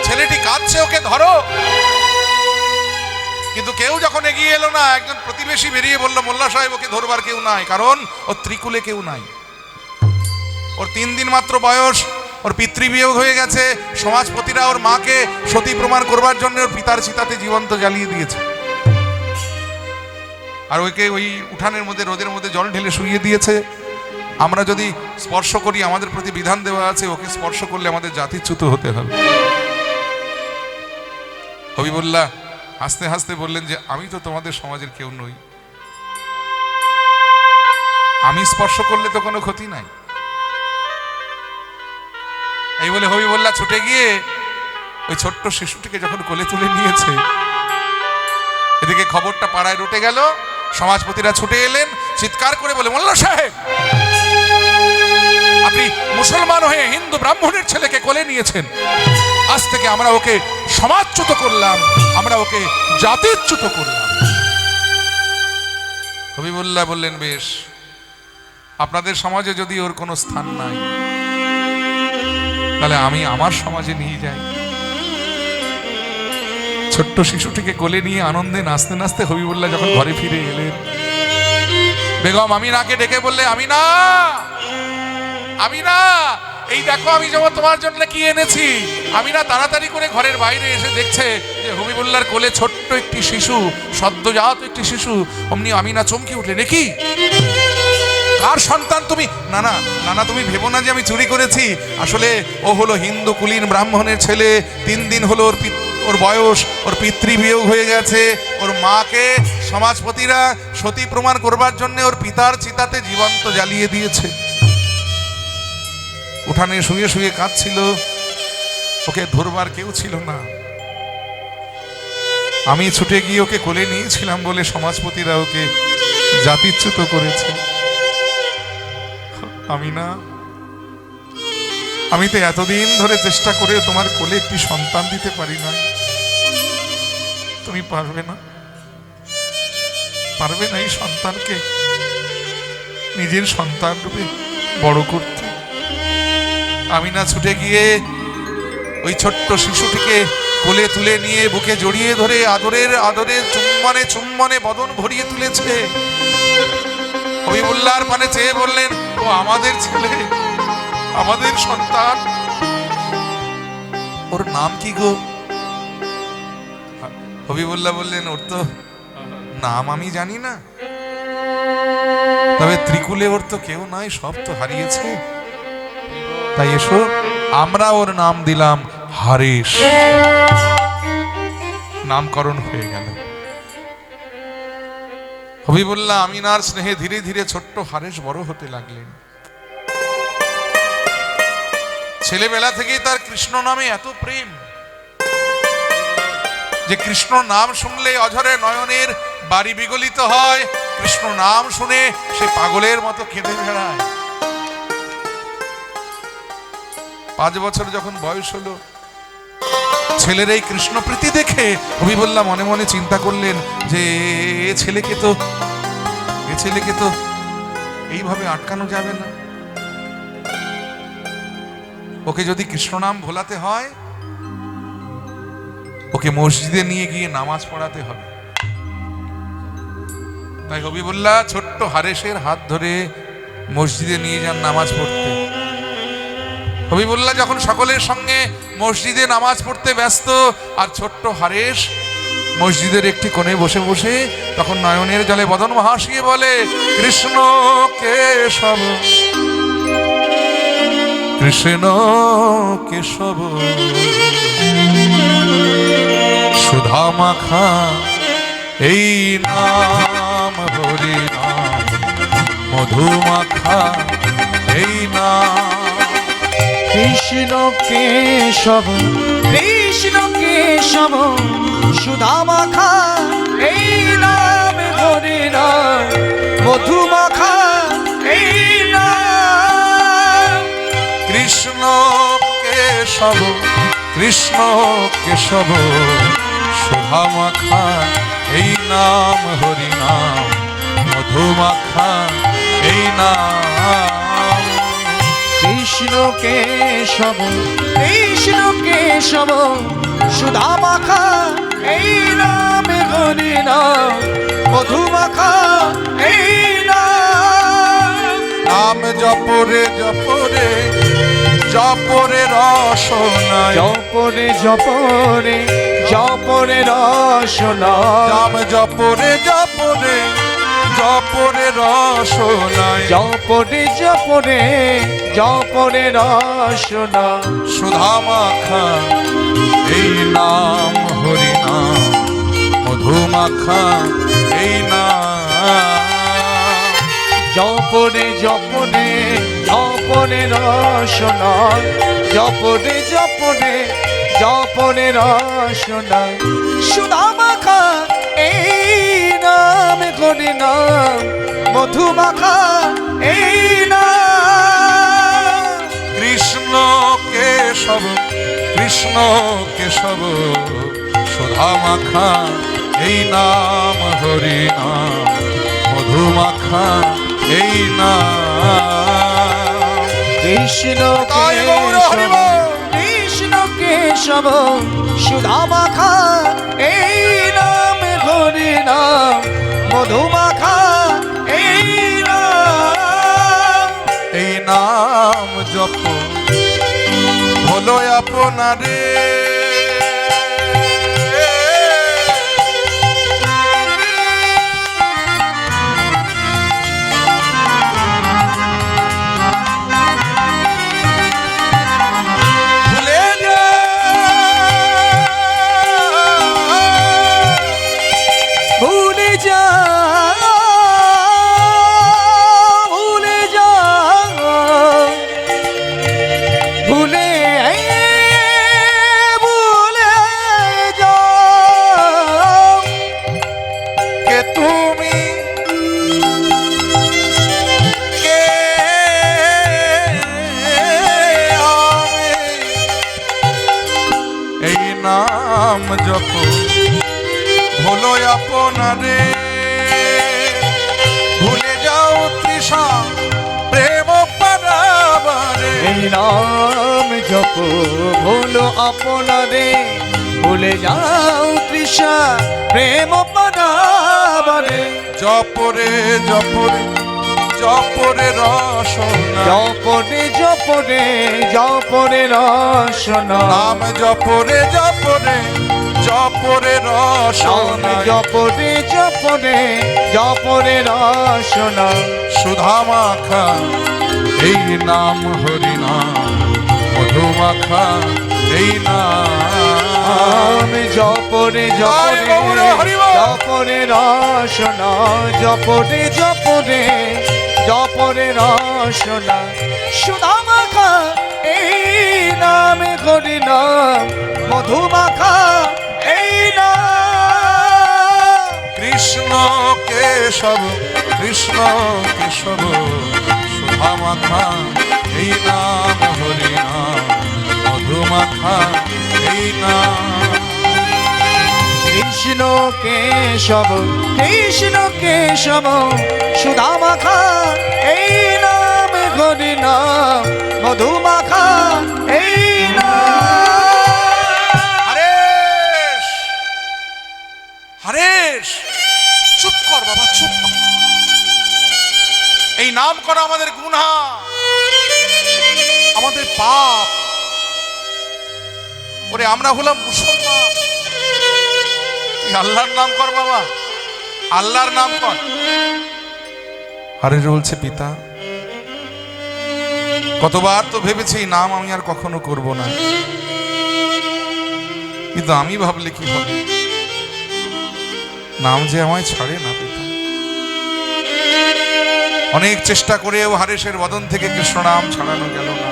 Speaker 1: ছেলেটি কাঁদছে, ওকে ধরো। কিন্তু কেউ যখন এগিয়ে এলো না, একজন প্রতিবেশী বেরিয়ে বলল, মোল্লা সাহেব ওকে ধরবার কেউ নাই, কারণ ওর ত্রিকুলে কেউ নাই, ওর 3 দিন মাত্র বয়স, ওর পিতৃবিয়োগ হয়ে গেছে, সমাজপতিরা ওর মাকে সতী প্রমাণ করবার জন্য ওর পিতার চিতাতে জীবন্ত জ্বালিয়ে দিয়েছে, আর ওকে ওই উঠানের মধ্যে রোদের মধ্যে জল ঢেলে শুইয়ে দিয়েছে। আমরা যদি স্পর্শ করি, আমাদের প্রতি বিধান দেওয়া আছে, ওকে স্পর্শ করলে আমাদের জাতিচ্যুত হতে হবে। হবিবুল্লাহ হাসতে হাসতে বললেন যে আমি তো তোমাদের সমাজের কেউ নই, আমি স্পর্শ করলে তো কোনো ক্ষতি নাই। এই বলে হবিবুল্লাহ ছুটে গিয়ে ওই ছোট্ট শিশুটিকে যখন কোলে তুলে নিয়েছে, এদিকে খবরটা পাড়ায় রটে গেল। সমাজপতিরা ছুটে এলেন, চিৎকার করে বলে, মোল্লা সাহেব আপনি মুসলমান হয়ে হিন্দু ব্রাহ্মণের ছেলেকে কোলে নিয়েছেন, আজ থেকে আমরা ওকে সমাজচ্যুত করলাম, আমরা ওকে জাতিচ্যুত করলাম। হবিবুল্লাহ বললেন, বেশ, আপনাদের সমাজে যদি ওর কোনো স্থান নাই, তাহলে আমি আমার সমাজে নিয়ে যাই। ছোট্ট শিশুটিকে কোলে নিয়ে আনন্দে নাচতে নাচতে হবিবুল্লাহ যখন ঘরে ফিরে এলেন, বেগম আমিনাকে ডেকে বললে, আমিনা, আমিনা, এই দেখো আমি যেমন তোমার জন্য কি এনেছি। আমিনা তাড়াতাড়ি করে ঘরের বাইরে এসে দেখছে যে হবিবুল্লাহর কোলে ছোট্ট একটি শিশু, সদ্যজাত একটি শিশু। অমনি আমিনা চমকে উঠলেন, এ কি, কার সন্তান তুমি? না না না না, তুমি ভেবো না যে আমি চুরি করেছি, আসলে ও হলো হিন্দু কুলীন ব্রাহ্মণের ছেলে, 3 দিন হলো ওর বয়স, ওর পিতৃবিয়োগ হয়ে গেছে, ওর মাকে সমাজপতিরা সতী প্রমাণ করবার জন্য ওর পিতার চিতাতে জীবন্ত জ্বালিয়ে দিয়েছে। উঠানে শুয়ে শুয়ে কাঁদছিল, ওকে ধরবার কেউ ছিল না, আমি ছুটে গিয়ে ওকে কোলে নিয়েছিলাম বলে সমাজপতিরা ওকে জাতিচ্যুত করেছে। আমিনা, আমি তো এতদিন ধরে চেষ্টা করে তোমার কোলে একটি সন্তান দিতে পারি না, তুমি পারবে না, পারবে না এই সন্তানকে নিজের সন্তান রূপে বড় করতে। আমিনা ছুটে গিয়ে ওই ছোট্ট শিশুটিকে কোলে তুলে নিয়ে বুকে জড়িয়ে ধরে আদরের আদরে চুম্বনে চুম্বনে বদন ভরিয়ে তুলেছে। হবিবুল্লাহর পানে চেয়ে বললেন, ও আমাদের ছেলে, আমাদের সন্তান, ওর নাম কি গো? হবিবুল্লাহ বললেন, ওর তো নাম আমি জানি না, তবে ত্রিকুলে ওর তো কেউ নাই, সব তো হারিয়েছে, তাই এসো আমরা ওর নাম দিলাম হারেশ। নামকরণ হয়ে গেল। হবিবুল্লাহ আমিনার স্নেহে ধীরে ধীরে ছোট্ট হারেশ বড় হতে লাগলেন। ছেলেবেলা থেকেই তার কৃষ্ণ নামে এত প্রেম যে কৃষ্ণ নাম শুনলে অঝরে নয়নের বাড়ি বিগলিত হয়, কৃষ্ণ নাম শুনে সে পাগলের মতো কেঁদে বেড়ায়। 5 বছর যখন বয়স হলো, ছেলের এই কৃষ্ণ প্রীতি দেখে হবিবুল্লাহ মনে মনে চিন্তা করলেন যে এ ছেলেকে তো এইভাবে আটকানো যাবে না, ওকে যদি কৃষ্ণ নাম ভোলাতে হয়, ওকে মসজিদে নিয়ে গিয়ে নামাজ পড়াতে হবে। তাই হবিবুল্লাহ ছোট্ট ছোট্ট হারেসের হাত ধরে মসজিদে নিয়ে যান নামাজ পড়তে। হবিবুল্লাহ যখন সকলের সঙ্গে মসজিদে নামাজ পড়তে ব্যস্ত, আর ছোট্ট হারেস মসজিদের একটি কোণে বসে বসে তখন নয়নের জলে বদন ভাসিয়ে বলে, কৃষ্ণ কেশব কৃষ্ণ কেশব সুধা মাখা এই নাম হরি নাম, মধু মাখা এই নাম।
Speaker 2: কৃষ্ণ কেশব কৃষ্ণ কেশব সুধা মাখা এই নাম হরি নাম, মধু মাখা এই নাম।
Speaker 1: কৃষ্ণ কেশব কৃষ্ণ কেশব সুধা মাখা এই নাম হরি নাম, মধু মাখা এই নাম।
Speaker 2: কৃষ্ণ কেশব কৃষ্ণ কেশব সুধা মাখা এই নাম হরি নাম, মধু মাখা এই নাম।
Speaker 1: নাম জপরে জপরে জপরে রসনায়,
Speaker 2: জপরে জপরে জপরে রসনায়,
Speaker 1: নাম জপরে জপরে জপরে রসনায়,
Speaker 2: জপরে জপরে জপরে রসনায়।
Speaker 1: সুধা মাখা এই নাম হরি নাম, মধু মাখা এই নাম।
Speaker 2: জপরে জপরে জপরে রসনায়, জপরে জপরে জপরে রসনায়। সুধা মাখা এই নাম হরি নাম, মধু মাখা এই নাম।
Speaker 1: কৃষ্ণ কেশব কৃষ্ণ কেশব সুধা মাখা এই নাম হরি নাম, মধু মাখা এই নাম।
Speaker 2: কৃষ্ণ
Speaker 1: তাই গৌর হরি
Speaker 2: কেশব
Speaker 1: বল।
Speaker 2: কৃষ্ণ কেশব সুধা মাখা এই নাম হরি নাম, মধু মাখা এই নাম।
Speaker 1: এই নাম জপ হলো আপনারে, ভুলে যা
Speaker 2: ভুলে যা ভুলে যা ভুলে ভুলে যা।
Speaker 1: কে তুমি কে আমি, এই নাম জপ হলো আপনারে। ভুলে যাও তৃষা প্রেম পারাবারে,
Speaker 2: এই নাম জপ ভুলো আপনারে, ভুলে যাও তৃষা প্রেম পানাবারে।
Speaker 1: জপরে জপরে জপরে রসনা,
Speaker 2: জপরে জপরে জপরে রসনা,
Speaker 1: নাম জপরে জপরে জপরে
Speaker 2: নাম
Speaker 1: রসনা,
Speaker 2: জপরে জপরে জপরে রসনা।
Speaker 1: সুধা মাখা এই নাম হরি নাম, মধু মাখা এই নাম।
Speaker 2: জপরে
Speaker 1: জয়
Speaker 2: জপরে
Speaker 1: গৌর হরি বল।
Speaker 2: জপরে রসনা, জপরে জপরে জপরে রসনা। সুধা মাখা এই নাম হরি নাম, মধু মাখা এই নাম।
Speaker 1: কৃষ্ণ কেশব কৃষ্ণ কেশব সুধা মাখা এই নাম হরি নাম, মধু মাখা এই নাম।
Speaker 2: কৃষ্ণ কেশব কৃষ্ণ কেশব সুধা মাখা এই নাম হরি নাম, মধু মাখা এই নাম।
Speaker 1: হরেশ হরেশ চুপ কর বাবা চুপ কর। নাম করা আমাদের গুনাহ, আমাদের পাপ। ওরে আমরা হলাম মুসলমান, তুই আল্লাহর নাম কর বাবা, আল্লাহর নাম কর। হারেস বলছে পিতা, কতবার তো ভেবেছি এই নাম আমি আর কখনো করব না, কিন্তু আমি ভাবলে কি হবে, নাম যে আমায় ছাড়ে না পিতা। অনেক চেষ্টা করেও হারেসের বদন থেকে কৃষ্ণ নাম ছাড়ানো গেল না।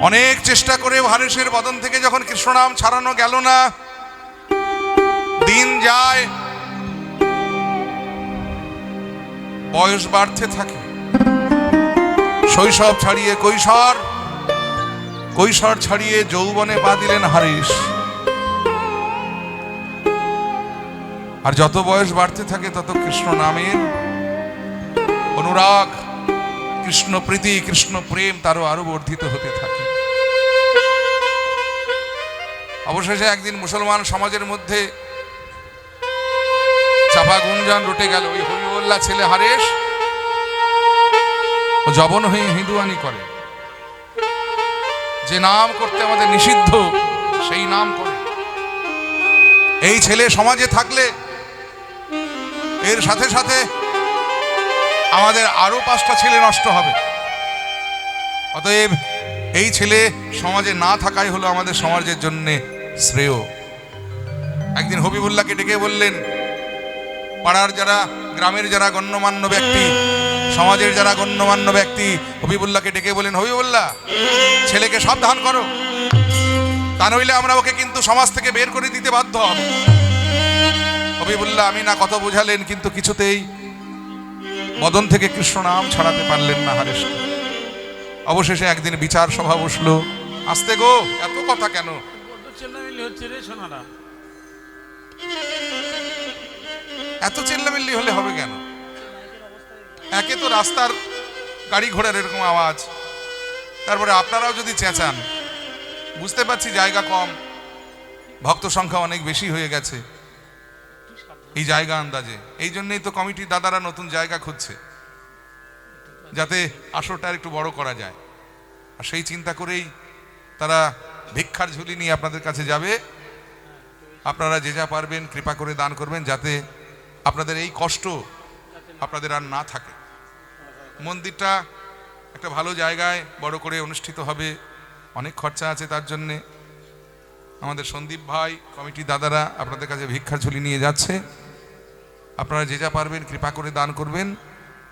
Speaker 1: অনেক চেষ্টা করেও হারেসের বদন থেকে যখন কৃষ্ণ নাম ছাড়ানো গেল না, দিন যায়, বয়স বাড়তে থাকে, শৈশব ছাড়িয়ে কৈশোর, কৈশোর ছাড়িয়ে যৌবনে পা দিলেন হারেস। আর যত বয়স বাড়তে থাকে তত কৃষ্ণ নামের অনুরাগ, কৃষ্ণ প্রীতি, কৃষ্ণ প্রেম তারও আরো বর্ধিত হতে থাকে। অবশেষে একদিন মুসলমান সমাজের মধ্যে চাপা গুঞ্জন রটে গেল, ওই হবিবুল্লাহ ছেলে হারেস ও জবন হয়ে হিঁদুয়ানি করে, যে নাম করতে আমাদের নিষিদ্ধ সেই নাম করে। এই ছেলে সমাজে থাকলে এর সাথে সাথে আমাদের আরো 5টা ছেলে নষ্ট হবে। অতএব এই ছেলে সমাজে না থাকাই হলো আমাদের সমাজের জন্য শ্রেয়। একদিন হবিবুল্লাহকে ডেকে বললেন, পাড়ার যারা, গ্রামের যারা গণ্যমান্য ব্যক্তি, সমাজের যারা গণ্যমান্য ব্যক্তি হবিবুল্লাহকে ডেকে বলেন, হবিবুল্লাহ ছেলেকে সাবধান করো, তা নইলে আমরা ওকে কিন্তু সমাজ থেকে বের করে দিতে বাধ্য হব। হবিবুল্লাহ আমি না কত বোঝালেন, কিন্তু কিছুতেই বদন থেকে কৃষ্ণ নাম ছাড়াতে পারলেন না হারেসকে। অবশেষে একদিন বিচার সভা বসলো। আস্তে গো, এত কথা কেন? এত চিল্লামিল্লি হলে হবে কেন? একে তো রাস্তার গাড়ি ঘোড়ার এরকম আওয়াজ, তারপরে আপনারাও যদি চেঁচান, বুঝতে পারছি জায়গা কম, ভক্ত সংখ্যা অনেক বেশি হয়ে গেছে এই জায়গা আন্দাজে। এই জন্যই তো কমিটির দাদারা নতুন জায়গা খুঁজছে, যাতে আসরটা একটু বড় করা যায়। আর সেই চিন্তা করেই তারা ভিক্ষার ঝুলি নিয়ে আপনাদের কাছে যাবে। আপনারা যে যা পারবেন কৃপা করে দান করবেন, যাতে আপনাদের এই কষ্ট আপনাদের আর না থাকে। মন্দিরটা একটা ভালো জায়গায় বড় করে অনুষ্ঠিত হবে, অনেক খরচা আছে তার জন্যে। আমাদের সন্দীপ ভাই, কমিটির দাদারা আপনাদের কাছে ভিক্ষার ঝুলি নিয়ে যাচ্ছে। আপনারা যে যা পারবেন কৃপা করে দান করবেন।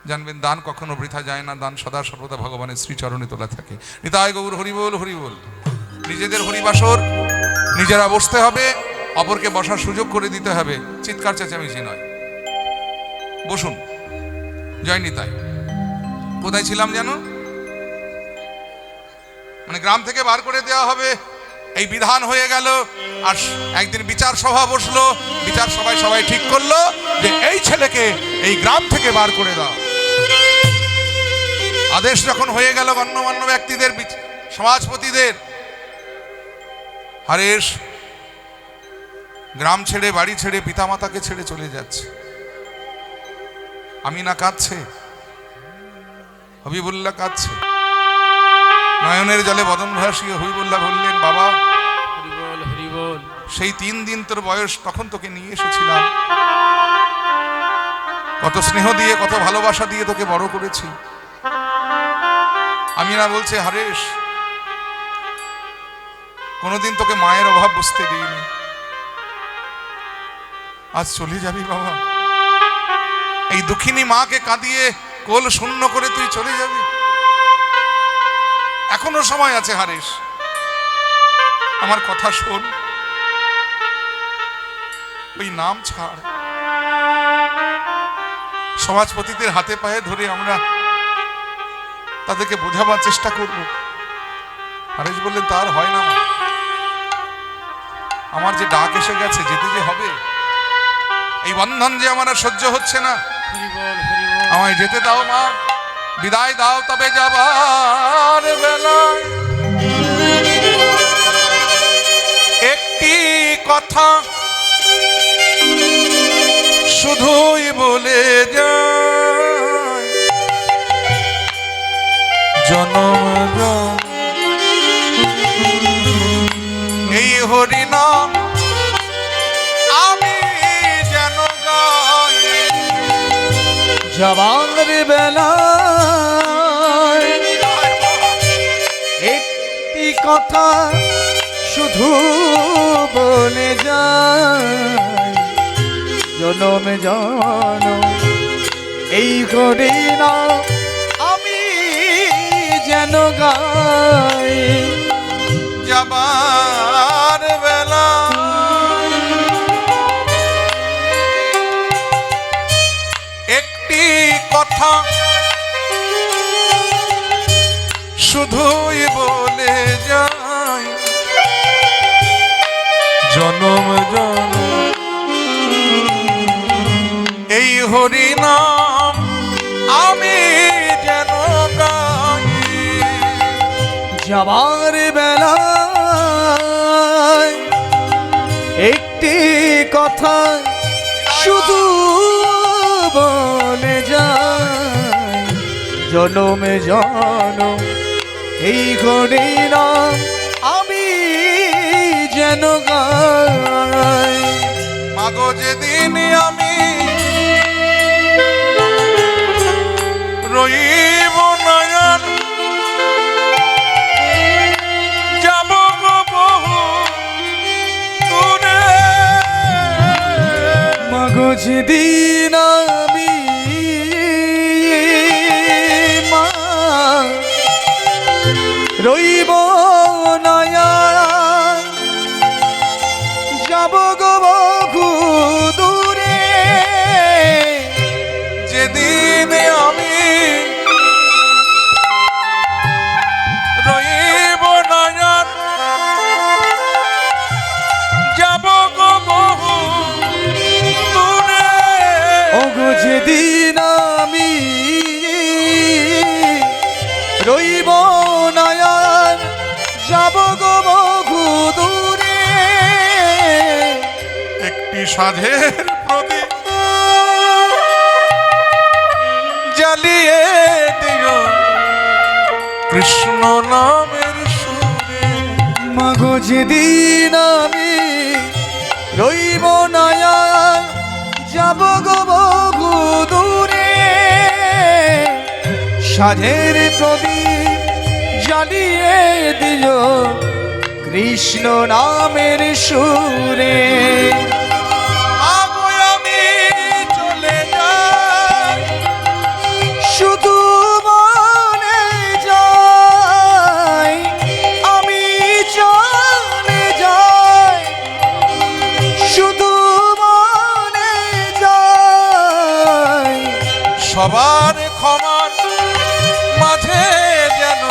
Speaker 1: জানবেন দান কখনো বৃথা যায় না, দান সদা সর্বদা ভগবানের শ্রীচরণে তোলা থাকে। নিতাই গৌর হরিবোল হরিবোল। নিজেদের হরিবাসর নিজেরা বসতে হবে, অপরকে বসার সুযোগ করে দিতে হবে, চিৎকার চেঁচামেচি নয়। বসুন। জয় নিতাই। কোথায় ছিলাম যেন? মানে গ্রাম থেকে বার করে দেওয়া হবে এই বিধান হয়ে গেল। আর একদিন বিচার সভা বসলো, বিচার সভায় সবাই ঠিক করলো যে এই ছেলেকে এই গ্রাম থেকে বার করে দাও। আদেশ যখন হয়ে গেল গণ্যমান্য ব্যক্তিদের, সমাজপতিদের, হারেস গ্রাম ছেড়ে, বাড়ি ছেড়ে, পিতামাতাকে ছেড়ে চলে যাচ্ছে। আমিনা কাঁদছে, হবিবুল্লাহ কাঁদছে, নয়নের জলে বদন ভাসিয়ে হবিবুল্লাহ বললেন, বাবা
Speaker 3: হরিবল হরিবল,
Speaker 1: সেই 3 দিন তোর বয়স, তখন তোকে নিয়ে এসেছিলাম, কত স্নেহ দিয়ে, কত ভালোবাসা দিয়ে তোকে বড় করেছি। আমিনা বলছে, হারেস কোনোদিন তোকে মায়ের অভাব বুঝতে দিইনি, আজ চলে যাবি বাবা, এই দুঃখিনী মাকে কাঁদিয়ে কোল শূন্য করে তুই চলে যাবি। এখনো সময় আছে হারেস, আমার কথা শোন, ওই নাম ছাড়। সমাজপতিদের হাতে পায়ে ধরে আমরা তাদেরকে বোঝাবার চেষ্টা করব। হারেস বললেন, তার হয় না, আমার যে ডাক এসে গেছে, যেতে যে হবে, এই বন্ধন যে আমার আর সহ্য হচ্ছে না, আমায় যেতে দাও মা, বিদায় দাও তবে যাবার বেলায়। একটি কথা শুধুই বলে যা, জনম এই হরিনাম আমি যেন গাই।
Speaker 2: যাবার বেলা একটি কথা শুধু বলে যায়, জনম জনম এই হরিনাম আমি যেন গাই।
Speaker 1: যাবার বেলা একটি কথা শুধুই বলে যায়, জনম জনম এই হরিনাম আমি যেন গাই।
Speaker 2: যাবার বেলা একটি কথা শুধু বলে যায়, জনমে জনম এই হরিনাম আমি যেন গাই।
Speaker 1: মাগো যেদিন আমি রইব নয়ন যাব গো বহু দূরে,
Speaker 2: মাগো যেদিন আমি মা রইব নয়ন যাব গো বহু দূরে,
Speaker 1: যেদিন আমি রইব নয়ন যাব গো বহু দূরে,
Speaker 2: ওগো যেদিন আমি রইব নয়ন যাব গো বহু দূরে,
Speaker 1: একটি সাধের প্রদীপ জ্বালিয়ে দিও কৃষ্ণ নামের সুরে।
Speaker 2: মাগো যেদিন আমি রইব নয়ন যাব গো বহু দূরে, সাধের প্রদীপ জ্বালিয়ে দিও কৃষ্ণ নামের সুরে।
Speaker 1: আগো আমি চলে যাই
Speaker 2: শুধু মনে যাই, আমি চলে যাই, শুধু মনে যাই,
Speaker 1: সবার ক্ষমার মাঝে যেন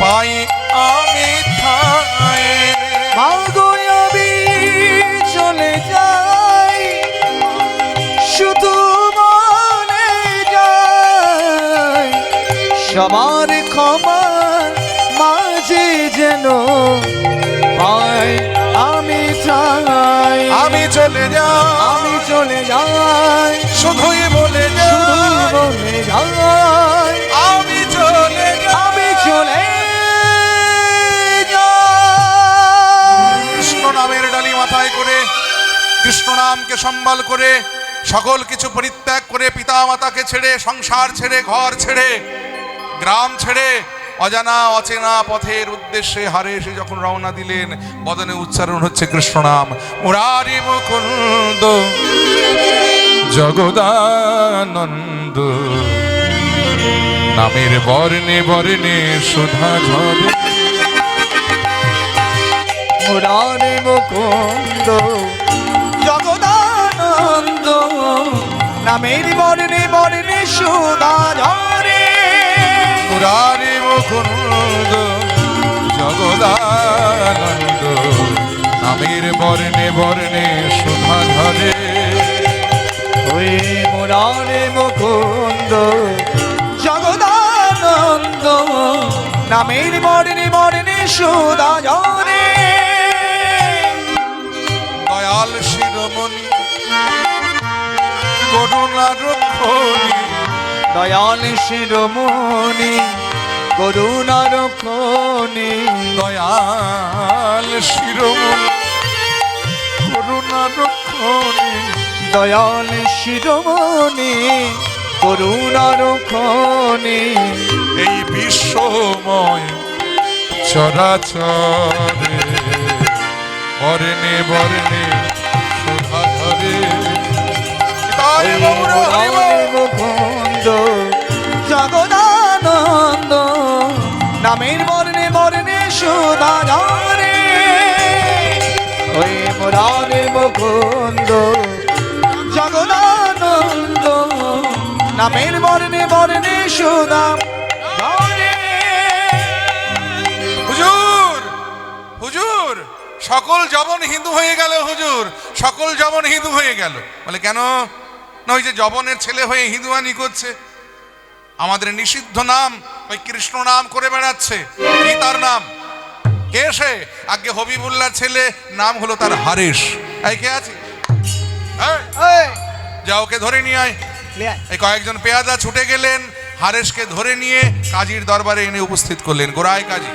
Speaker 1: পাই আমি ঠাঁই।
Speaker 2: মাগো আমি চলে যাই, শুধু মনে যাই, সবার ক্ষমার মাঝে যেন পাই আমি চাই।
Speaker 1: আমি চলে যাই,
Speaker 2: আমি চলে যাই,
Speaker 1: শুধুই বলে
Speaker 2: শুধু
Speaker 1: যাই,
Speaker 2: বলে যাই,
Speaker 1: আমি চলে যাই।
Speaker 2: আমি চলে যাই।
Speaker 1: কৃষ্ণ নামের ডালি মাথায় করে, কৃষ্ণ নামকে সম্বল করে, সকল কিছু পরিত্যাগ করে, পিতা মাতাকে ছেড়ে, সংসার ছেড়ে, ঘর ছেড়ে, গ্রাম ছেড়ে, অজানা অচেনা পথের উদ্দেশ্যে হারে এসে যখন রওনা দিলেন, বদনে উচ্চারণ হচ্ছে কৃষ্ণ নাম। মুরারি মুকুন্দ জগদানন্দ নামের বর্ণে বর্ণে সুধা ঝরে।
Speaker 2: মুরারে মুকুন্দ জগদানন্দ নামের বর্ণে বর্ণে সুধা ঝরে।
Speaker 1: মুরারি মুকুন্দ জগদানন্দ নামের বর্ণে বর্ণে সুধা ঝরে।
Speaker 2: ওই মুরারে মুকুন্দ জগদানন্দ নামের বর্ণে বর্ণে সুধা ঝরে।
Speaker 1: দয়াল শিরোমণি করুণা রক্ষণী
Speaker 2: দয়াল শিরোমণি করুণার খনি
Speaker 1: দয়াল শিরোমণি করুণার খনি
Speaker 2: দয়াল শিরোমণি করুণার খনি
Speaker 1: এই বিশ্বময় চরাচরে বর্ণে বর্ণে শোভা ধরে তাই গৌর হরি বল।
Speaker 2: মুকুন্দ জগদানন্দ নামের বর্ণে বর্ণে সুধা ঝরে ওই মুরারে মুকুন্দ জগদানন্দ নামের বর্ণে বর্ণে সুধা ঝরে।
Speaker 1: হুজুর হুজুর সকল যবন হিন্দু হয়ে গেল, হুজুর সকল যবন হিন্দু হয়ে গেল। বলে কেন? না ওই যে যবনের ছেলে হয়ে হিন্দুয়ানি করছে, আমাদের নিষিদ্ধ নাম ওই কৃষ্ণ নাম করে বেড়াচ্ছে। কি তার নাম? কে সে? আগে হবিবুল্লাহ ছেলে, নাম হলো তার হারেশ। এই কে আছে? এই, যা ওকে ধরে নিয়ে আয়। এই কয়েকজন পেয়াদা ছুটে গেলেন, হারেশকে ধরে নিয়ে কাজীর দরবারে এনে উপস্থিত করলেন। গোড়াই কাজী।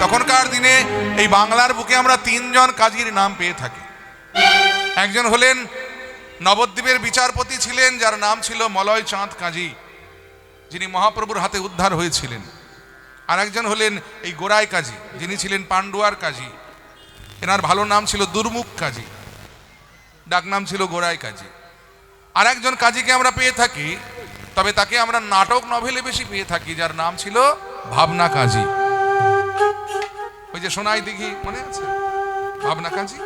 Speaker 1: তখনকার দিনে এই বাংলার বুকে আমরা তিনজন কাজীর নাম পেয়ে থাকি। একজন হলেন নবদ্বীপের বিচারপতি ছিলেন, যার নাম ছিল মলয় চাঁদ কাজী, যিনি মহাপ্রভুর হাতে উদ্ধার হয়েছিলেন। আর একজন হলেন এই গোড়াই কাজী, যিনি ছিলেন পান্ডুয়ার কাজী। এনার ভালো নাম ছিল দুর্মুখ কাজী, ডাক নাম ছিল গোড়াই কাজী। আর একজন কাজীকে আমরা পেয়ে থাকি, তবে তাকে আমরা নাটক নভেলে বেশি পেয়ে থাকি, যার নাম ছিল ভাবনা কাজী। ওই যে সোনাই দিঘি মনে আছে, ভাবনা কাজী।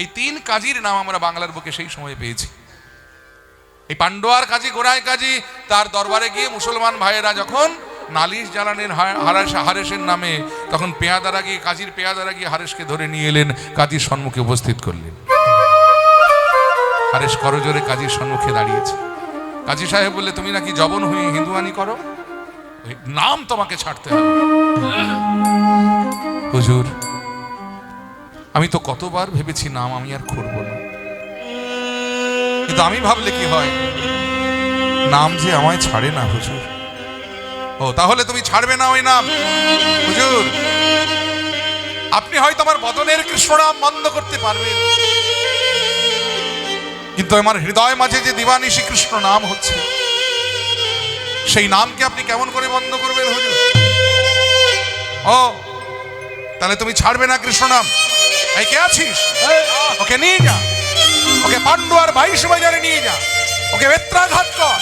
Speaker 1: এই তিন কাজীর নাম আমরা বাংলার বুকে সেই সময় পেয়েছি। এই পান্ডুয়ার কাজী, গোড়াই কাজী, তার দরবারে গিয়ে মুসলমান ভাইয়েরা যখন নালিশ জ্বালানের হারেশের নামে, তখন পেয়াদারা গিয়ে, কাজীর পেয়াদারা গিয়ে হারেশকে ধরে নিয়ে এলেন, কাজীর সম্মুখে উপস্থিত করলেন। হারেশ করজোরে কাজীর সম্মুখে দাঁড়িয়েছে। কাজী সাহেব বললে, তুমি নাকি জবন হয়ে হিন্দুয়ানি করো, নাম তোমাকে ছাড়তে হবে। হুজুর, আমি তো কতবার ভেবেছি নাম আমি আর করব না, কিন্তু আমি ভাবলে কি হয়, নাম যে আমায় ছাড়ে না হুজুর। ও তাহলে তুমি ছাড়বে না ওই নাম? হুজুর, আপনি হয়তো আমার বদনের কৃষ্ণ নাম বন্ধ করতে পারবেন, কিন্তু আমার হৃদয় মাঝে যে দিবানিশি কৃষ্ণ নাম হচ্ছে, সেই নামকে আপনি কেমন করে বন্ধ করবেন হুজুর? ও তাহলে তুমি ছাড়বে না কৃষ্ণ নাম? এই কে আছিস? ওকে নিয়ে যা, ওকে পান্ডুয়ার 22 বাজারে নিয়ে যা, ওকে বেত্রাঘাত কর।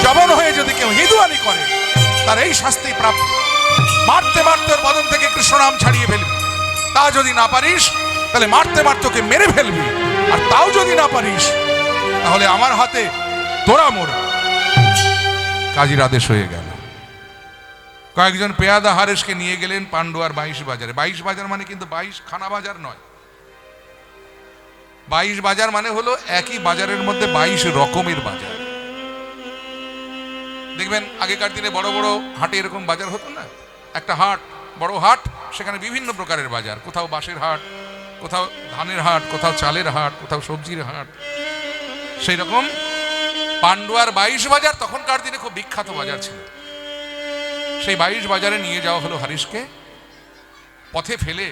Speaker 1: জবন হয়ে যদি কেউ হিন্দুয়ানি করে, তার এই শাস্তি প্রাপ্ত। মারতে মারতে ওর বদন থেকে কৃষ্ণ নাম ছাড়িয়ে ফেলবি। তা যদি না পারিস, তাহলে মারতে মারতে ওকে মেরে ফেলবি। আর তাও যদি না পারিস, তাহলে আমার হাতে তোরা মোরা। কাজীর আদেশ হয়ে গেল। কয়েকজন পেয়াদা হারেশকে নিয়ে গেলেন পান্ডুয়ার 22 বাজারে। 22 বাজার মানে কিন্তু 22 খানা বাজার নয়। 22 বাজার মানে হলো একই বাজারের মধ্যে 22 রকমের বাজার। দেখবেন আগেকার দিনে বড় বড় হাটে এরকম বাজার হতো না, একটা হাট, বড় হাট, সেখানে বিভিন্ন প্রকারের বাজার, কোথাও বাঁশের হাট, কোথাও ধানের হাট, কোথাও চালের হাট, কোথাও সবজির হাট। সেই রকম পান্ডুয়ার 22 বাজার তখনকার দিনে খুব বিখ্যাত বাজার ছিল। সেই 22 বাজারে নিয়ে যাওয়া হলো হারেশকে। পথে ফেলে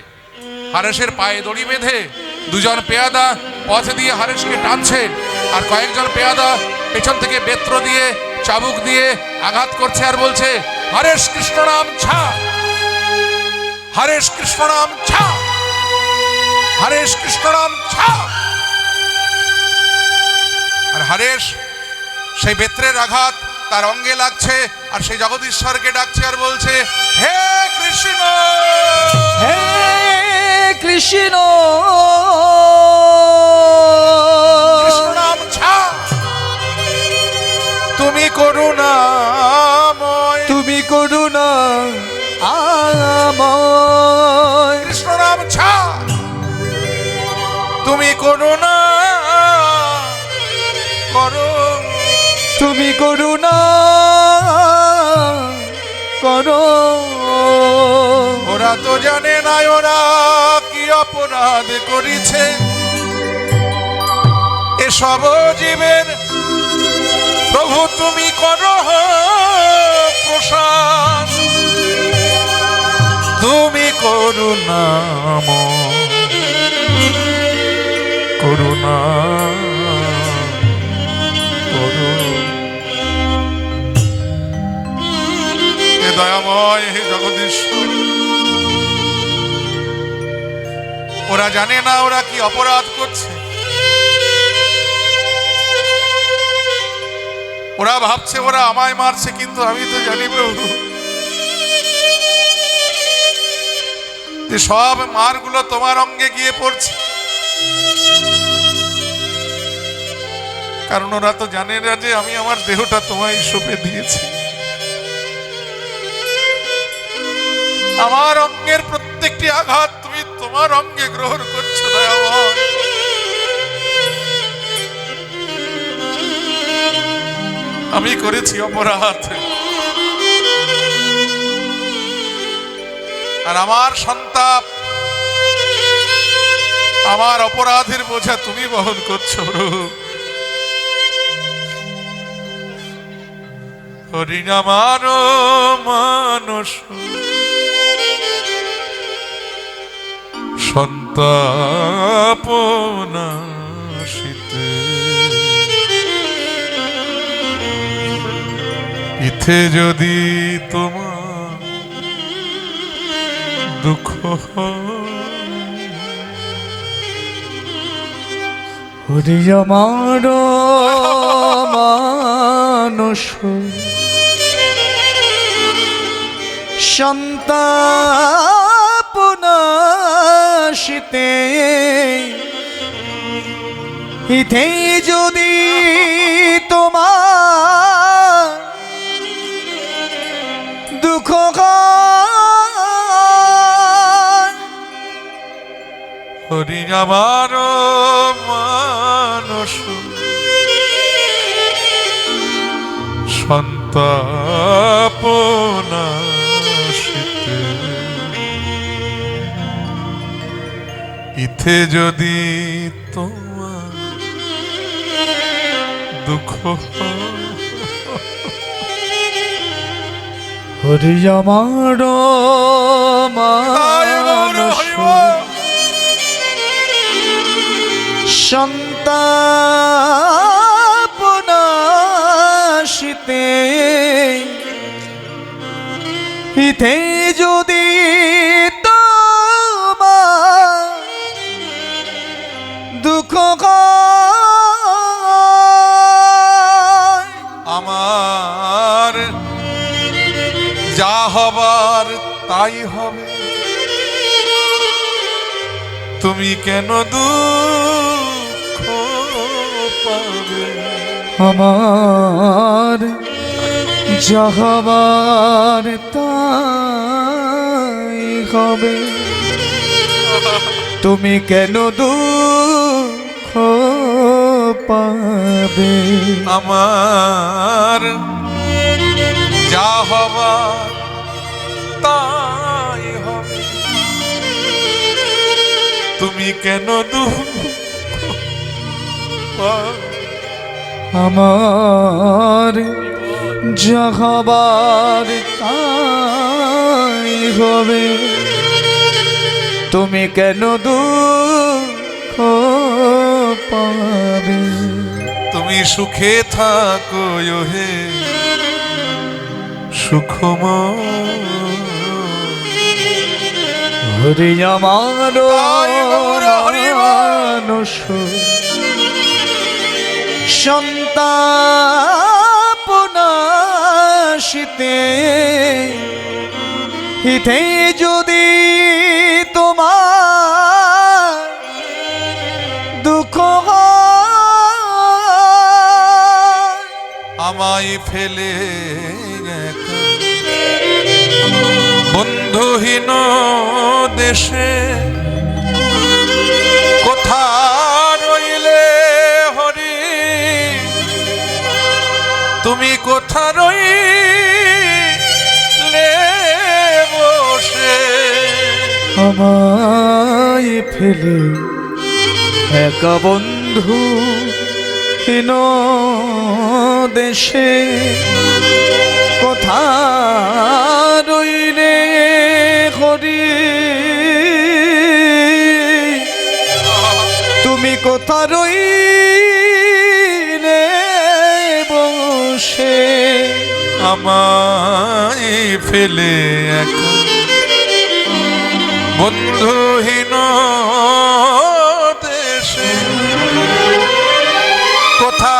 Speaker 1: হারেশের পায়ে দড়ি বেঁধে দুজন পেয়াদা পথ দিয়ে হারেশকে টানছে, আর কয়েকজন পেয়াদা পেছন থেকে বেত্র দিয়ে, চাবুক দিয়ে আঘাত করছে আর বলছে, হারেশ কৃষ্ণ নাম ছা, হারেশ কৃষ্ণ নাম ছা, হারেশ কৃষ্ণ নাম ছা। আর হারেশ সেই বেত্রের আঘাত তার অঙ্গে লাগছে, আর সেই জগদীশ্বরকে ডাকছে আর বলছে, হে কৃষ্ণ,
Speaker 2: হে কৃষ্ণ,
Speaker 1: কৃষ্ণ নাম ছা, তুমি করুণাময়,
Speaker 2: তুমি করুণা আমায়।
Speaker 1: কৃষ্ণ নাম ছা, তুমি করুণা করো,
Speaker 2: তুমি করুণা করো।
Speaker 1: ওরা তো জানে না ওরা কি অপরাধ করেছে, এসব জীবের প্রভু তুমি করো প্রসাদ, তুমি করুণাময়, করুণা করো। হে দয়াময়, হে জগদীশ্বর, ওরা জানে না ওরা কি অপরাধ করছে। ওরা ভাবছে ওরা আমায় মারছে, কিন্তু আমি তো জানি প্রভু যে সব মারগুলো তোমার অঙ্গে গিয়ে পড়ছে। কারণ ওরা তো জানে না যে আমি আমার দেহটা তোমায় সঁপে দিয়েছি। আমার অঙ্গের প্রত্যেকটি আঘাত তুমি তোমার অঙ্গে গ্রহণ করছো দয়াময়। আমি করেছি অপরাধ, আর আমার সন্তাপ, আমার অপরাধের বোঝা তুমি বহন করছো প্রভু। হরিণ আমার মানস সন্তাপনাশিতে, ইথে যদি তোমার দুঃখ
Speaker 2: হরি আমার মানস সন্তাপনাশিতে, ইথে যদি তোমার দুঃখ
Speaker 1: হরি আমার মানস সন্তাপনাশিতে, ইথে যদি তোমার দুঃখ
Speaker 2: হরি আমার মানস সন্তাপনাশিতে, ইথে যদি তোমার দুঃখ
Speaker 1: আমার যা হবার তাই হবে, তুমি কেন দুঃখ পাবে।
Speaker 2: আমার যাহবার তাই হবে, তুমি কেন দুঃখ পাবে।
Speaker 1: আমার যা হবার তাই হবে, তুমি কেন দুঃখ পাবে।
Speaker 2: আমার যাহবার তাই হবে, তুমি কেন দুঃখ পাবে।
Speaker 1: তুমি সুখে থাকো হে সুখময়,
Speaker 2: হরি আমার মানস সন্তাপনাশিতে, ইথে যদি তোমার দুঃখ
Speaker 1: আমায় ফেলে বন্ধুহীন দেশে কোথা রইলে হরি, তুমি কোথা রইলে বসে।
Speaker 2: আমায় ফেলে একা বন্ধু হীন দেশে কোথা রইলে হরি তুমি কোথা রইলে বসে
Speaker 1: আমায় ফেলে একা বন্ধুহীন দেশে কোথা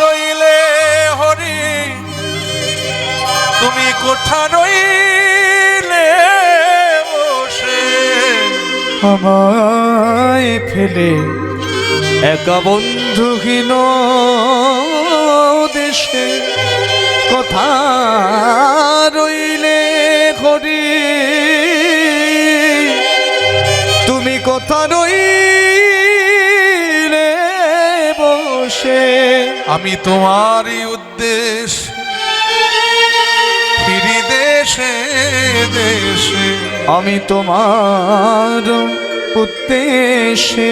Speaker 1: রইলে হরি তুমি কোথা রইলে বসে
Speaker 2: আমায় ফেলে একা বন্ধুহীন দেশে কোথা রইলে হরি তুমি কোথা রইলে বসে
Speaker 1: আমি তোমারই উদ্দেশ ফিরি দেশে দেশে
Speaker 2: আমি তোমার উদ্দেশে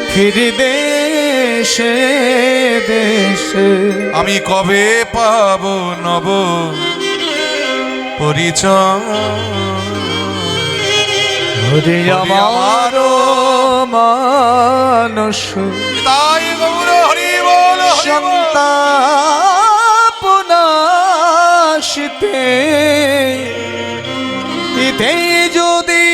Speaker 2: ফিরি দেশে দেশে
Speaker 1: আমি কবে পাবো নব পরিচয়
Speaker 2: হরি আমার মানস
Speaker 1: তাই গৌর হরি বল
Speaker 2: সন্তাপনাশিতে ইতে যদি